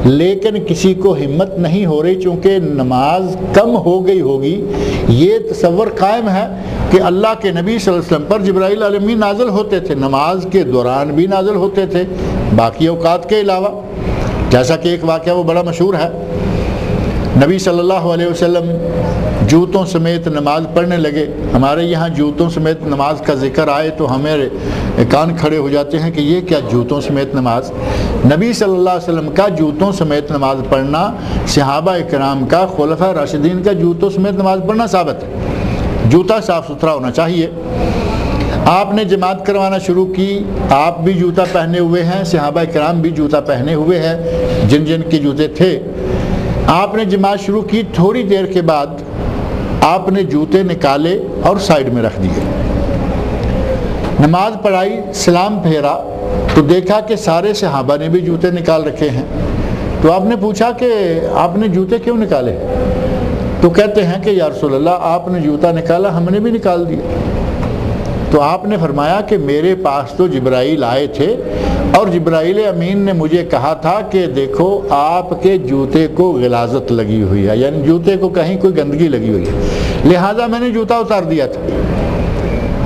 لیکن کسی کو ہمت نہیں ہو رہی چونکہ نماز کم ہو گئی ہوگی۔ یہ تصور قائم ہے کہ اللہ کے نبی صلی اللہ علیہ وسلم پر جبرائیل علیہ السلام نازل ہوتے تھے، نماز کے دوران بھی نازل ہوتے تھے، باقی اوقات کے علاوہ، جیسا کہ ایک واقعہ وہ بڑا مشہور ہے۔ نبی صلی اللہ علیہ وسلم جوتوں سمیت نماز پڑھنے لگے۔ ہمارے یہاں جوتوں سمیت نماز کا ذکر آئے تو ہمارے کان کھڑے ہو جاتے ہیں کہ یہ کیا جوتوں سمیت نماز۔ نبی صلی اللہ علیہ وسلم کا جوتوں سمیت نماز پڑھنا، صحابہ کرام کا، خلفاء راشدین کا جوتوں سمیت نماز پڑھنا ثابت ہے۔ جوتا صاف ستھرا ہونا چاہیے۔ آپ نے جماعت کروانا شروع کی، آپ بھی جوتا پہنے ہوئے ہیں، صحابہ کرام بھی جوتا پہنے ہوئے ہیں جن جن کے جوتے تھے۔ آپ نے جماعت شروع کی، تھوڑی دیر کے بعد آپ نے جوتے نکالے اور سائیڈ میں رکھ دیے، نماز پڑھائی، سلام پھیرا تو دیکھا کہ سارے صحابہ نے بھی جوتے نکال رکھے ہیں۔ تو آپ نے پوچھا کہ آپ نے جوتے کیوں نکالے؟ تو کہتے ہیں کہ یا رسول اللہ، آپ نے جوتا نکالا، ہم نے بھی نکال دیا۔ تو آپ نے فرمایا کہ میرے پاس تو جبرائیل آئے تھے اور جبرائیل امین نے مجھے کہا تھا کہ دیکھو آپ کے جوتے کو غلاظت لگی ہوئی ہے، یعنی جوتے کو کہیں کوئی گندگی لگی ہوئی ہے، لہٰذا میں نے جوتا اتار دیا تھا۔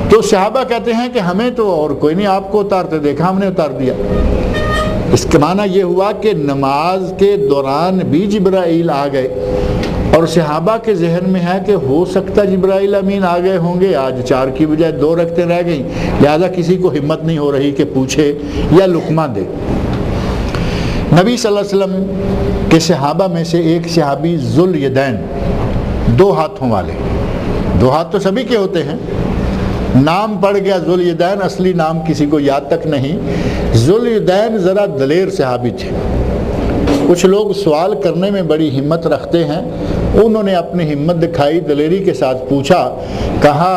تو صحابہ کہتے ہیں کہ ہمیں تو اور کوئی نہیں آپ کو اتارتے دیکھا، ہم نے اتار دیا۔ اس کا معنی یہ ہوا کہ نماز کے دوران بھی جبرائیل آ گئے، اور صحابہ کے ذہن میں ہے کہ ہو سکتا جبرائیل امین آ گئے ہوں گے، آج 4 کی بجائے 2 رکعتیں رہ گئیں، لہذا کسی کو ہمت نہیں ہو رہی کہ پوچھے یا لقمہ دے۔ نبی صلی اللہ علیہ وسلم کے صحابہ میں سے ایک صحابی ذوالیدین، 2 ہاتھوں والے، 2 ہاتھ تو سبھی کے ہوتے ہیں، نام پڑ گیا ذوالیدین، اصلی نام کسی کو یاد تک نہیں۔ ذوالیدین ذرا دلیر صحابی تھے۔ کچھ لوگ سوال کرنے میں بڑی ہمت رکھتے ہیں، انہوں نے اپنی ہمت دکھائی، دلیری کے ساتھ پوچھا، کہا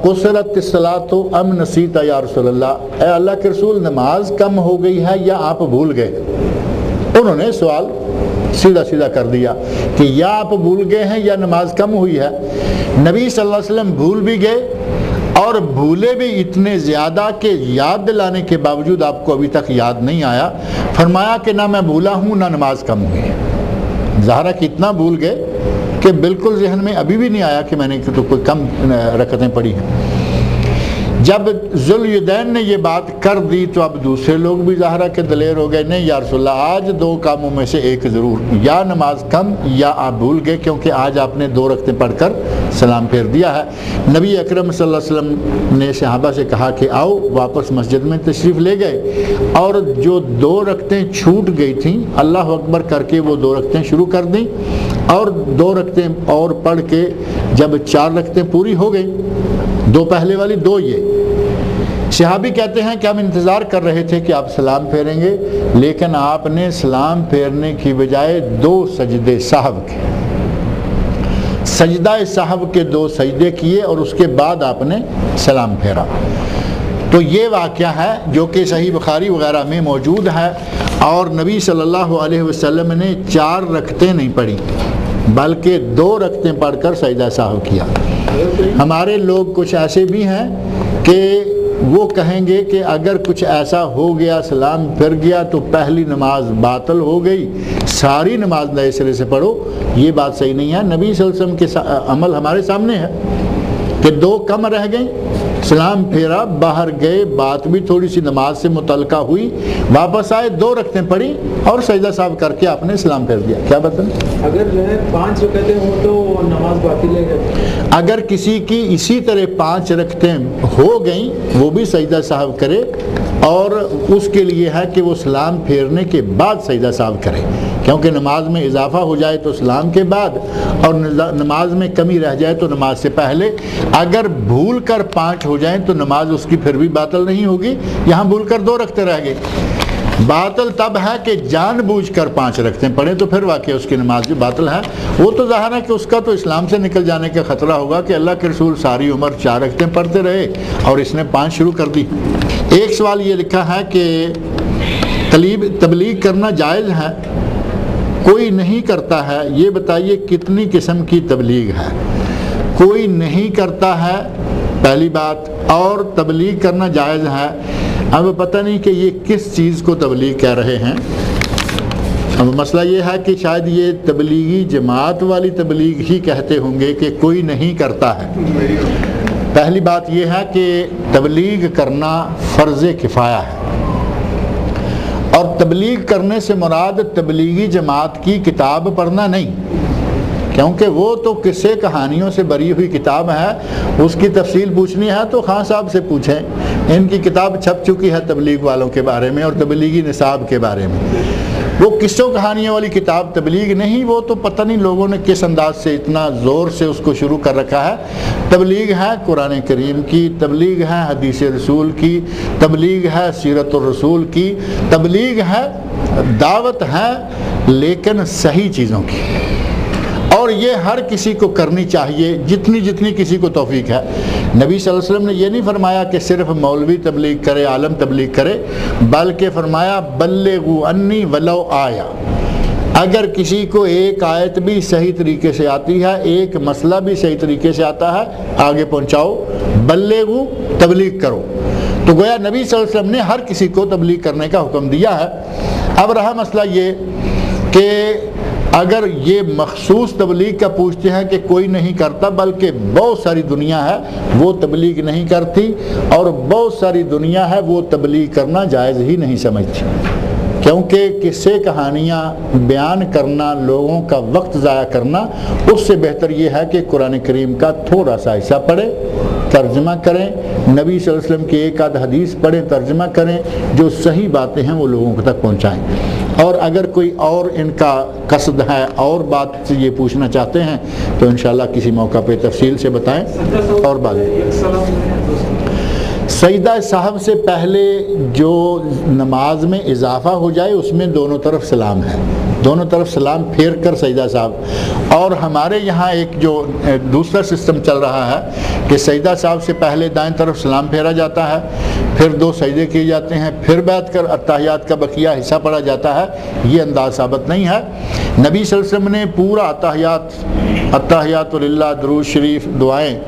قصرت الصلاۃ ام نسیت یا رسول اللہ، اے اللہ کے رسول نماز کم ہو گئی ہے یا آپ بھول گئے؟ انہوں نے سوال سیدھا سیدھا کر دیا کہ یا آپ بھول گئے ہیں یا نماز کم ہوئی ہے۔ نبی صلی اللہ علیہ وسلم بھول بھی گئے اور بھولے بھی اتنے زیادہ کہ یاد دلانے کے باوجود آپ کو ابھی تک یاد نہیں آیا. فرمایا کہ نہ میں بھولا ہوں نہ نماز کم ہوئی ہے. ظاہرہ کہ اتنا بھول گئے کہ بالکل ذہن میں ابھی بھی نہیں آیا کہ میں نے تو کوئی کم رکعتیں پڑھی ہیں. جب ذوالیدین نے یہ بات کر دی تو اب دوسرے لوگ بھی ظاہرہ کہ دلیر ہو گئے. نہیں یا رسول اللہ، آج 2 کاموں میں سے ایک ضرور، یا نماز کم یا آپ بھول گئے، کیونکہ آج آپ نے 2 رکعتیں پڑھ کر سلام پھیر دیا ہے. نبی اکرم صلی اللہ علیہ وسلم نے صحابہ سے کہا کہ آؤ، واپس مسجد میں تشریف لے گئے اور جو 2 رکعتیں چھوٹ گئی تھیں اللہ اکبر کر کے وہ 2 رکعتیں شروع کر دیں اور 2 رکعتیں اور پڑھ کے جب 4 رکعتیں پوری ہو گئیں، 2 پہلے والی 2 یہ. صحابی کہتے ہیں کہ ہم انتظار کر رہے تھے کہ آپ سلام پھیریں گے، لیکن آپ نے سلام پھیرنے کی بجائے 2 سجدے سہو کے، سجدہ سہو کے 2 سجدے کیے اور اس کے بعد آپ نے سلام پھیرا. تو یہ واقعہ ہے جو کہ صحیح بخاری وغیرہ میں موجود ہے. اور نبی صلی اللہ علیہ وسلم نے 4 رکعتیں نہیں پڑھی بلکہ 2 رکعتیں پڑھ کر سجدہ سہو کیا. ہمارے لوگ کچھ ایسے بھی ہیں کہ وہ کہیں گے کہ اگر کچھ ایسا ہو گیا، سلام پھر گیا تو پہلی نماز باطل ہو گئی، ساری نماز نئے سرے سے پڑھو. یہ بات صحیح نہیں ہے. نبی صلی اللہ علیہ وسلم کے عمل ہمارے سامنے ہے کہ 2 کم رہ گئیں، سلام پھیرا، باہر گئے، بات بھی تھوڑی سی نماز سے متعلقہ ہوئی، واپس آئے، 2 رکعتیں پڑھی اور سجدہ صاحب کر کے آپ نے سلام پھیر دیا. کیا بتائیں؟ اگر جو ہے 5 رکعتیں ہوں تو نماز باطل ہے. اگر کسی کی اسی طرح 5 رکعتیں ہو گئیں وہ بھی سجدہ صاحب کرے، اور اس کے لیے ہے کہ وہ سلام پھیرنے کے بعد سجدہ صاحب کرے، کیونکہ نماز میں اضافہ ہو جائے تو سلام کے بعد، اور نماز میں کمی رہ جائے تو نماز سے پہلے. اگر بھول کر 5 ہو جائیں تو نماز اس کی پھر بھی باطل نہیں ہوگی. یہاں بھول کر 2 رکعتیں رہ گئی. باطل تب ہے کہ جان بوجھ کر 5 رکعتیں پڑھیں تو پھر واقعی اس کی نماز بھی باطل ہے. وہ تو ظاہر ہے کہ اس کا تو اسلام سے نکل جانے کا خطرہ ہوگا کہ اللہ کے رسول ساری عمر 4 رکعتیں پڑھتے رہے اور اس نے 5 شروع کر دی. ایک سوال یہ لکھا ہے کہ تبلیغ کرنا جائز ہے، کوئی نہیں کرتا ہے، یہ بتائیے کتنی قسم کی تبلیغ ہے؟ کوئی نہیں کرتا ہے پہلی بات، اور تبلیغ کرنا جائز ہے. اب پتہ نہیں کہ یہ کس چیز کو تبلیغ کہہ رہے ہیں. اب مسئلہ یہ ہے کہ شاید یہ تبلیغی جماعت والی تبلیغ ہی کہتے ہوں گے کہ کوئی نہیں کرتا ہے. پہلی بات یہ ہے کہ تبلیغ کرنا فرض کفایہ ہے، اور تبلیغ کرنے سے مراد تبلیغی جماعت کی کتاب پڑھنا نہیں، کیونکہ وہ تو قصے کہانیوں سے بری ہوئی کتاب ہے. اس کی تفصیل پوچھنی ہے تو خان صاحب سے پوچھیں. ان کی کتاب چھپ چکی ہے تبلیغ والوں کے بارے میں اور تبلیغی نصاب کے بارے میں. وہ قصوں کہانیوں والی کتاب تبلیغ نہیں. وہ تو پتہ نہیں لوگوں نے کس انداز سے اتنا زور سے اس کو شروع کر رکھا ہے. تبلیغ ہے قرآن کریم کی، تبلیغ ہے حدیث رسول کی، تبلیغ ہے سیرت الرسول کی، تبلیغ ہے دعوت ہے لیکن صحیح چیزوں کی. اور یہ ہر کسی کو کرنی چاہیے جتنی کسی کو توفیق ہے. نبی صلی اللہ علیہ وسلم نے یہ نہیں فرمایا کہ صرف مولوی تبلیغ کرے، عالم تبلیغ کرے، بلکہ فرمایا بلغوا انی ولو آیا. اگر کسی کو ایک آیت بھی صحیح طریقے سے آتی ہے، ایک مسئلہ بھی صحیح طریقے سے آتا ہے، آگے پہنچاؤ، بلغوا، تبلیغ کرو. تو گویا نبی صلی اللہ علیہ وسلم نے ہر کسی کو تبلیغ کرنے کا حکم دیا ہے. اب رہا مسئلہ یہ کہ اگر یہ مخصوص تبلیغ کا پوچھتے ہیں کہ کوئی نہیں کرتا، بلکہ بہت ساری دنیا ہے وہ تبلیغ نہیں کرتی، اور بہت ساری دنیا ہے وہ تبلیغ کرنا جائز ہی نہیں سمجھتی، کیونکہ قصے کہانیاں بیان کرنا، لوگوں کا وقت ضائع کرنا، اس سے بہتر یہ ہے کہ قرآن کریم کا تھوڑا سا حصہ پڑھیں، ترجمہ کریں، نبی صلی اللہ علیہ وسلم کی ایک آدھ حدیث پڑھیں، ترجمہ کریں، جو صحیح باتیں ہیں وہ لوگوں تک پہنچائیں. اور اگر کوئی اور ان کا قصد ہے اور بات سے یہ پوچھنا چاہتے ہیں تو انشاءاللہ کسی موقع پہ تفصیل سے بتائیں. اور بات سجدہ صاحب سے پہلے جو نماز میں اضافہ ہو جائے اس میں دونوں طرف سلام ہے، دونوں طرف سلام پھیر کر سجدہ صاحب. اور ہمارے یہاں ایک جو دوسرا سسٹم چل رہا ہے کہ سجدہ صاحب سے پہلے دائیں طرف سلام پھیرا جاتا ہے، پھر 2 سجدے کیے جاتے ہیں، پھر بیٹھ کر اتحیات کا بقیہ حصہ پڑھا جاتا ہے. یہ انداز ثابت نہیں ہے. نبی صلی اللہ علیہ وسلم نے پورا اتحیات للہ، درود شریف، دعائیں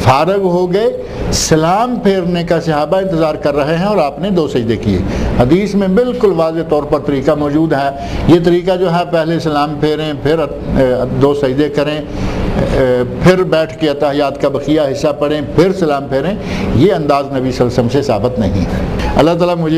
فارغ ہو گئے، سلام پھیرنے کا صحابہ انتظار کر رہے ہیں اور آپ نے 2 سجدے کیے۔ حدیث میں بالکل واضح طور پر طریقہ موجود ہے۔ یہ طریقہ جو ہے پہلے سلام پھیریں، پھر 2 سجدے کریں، پھر بیٹھ کے اتحیات کا بقیہ حصہ پڑھیں، پھر سلام پھیریں، یہ انداز نبی صلی اللہ علیہ وسلم سے ثابت نہیں ہے۔ اللہ تعالیٰ مجھے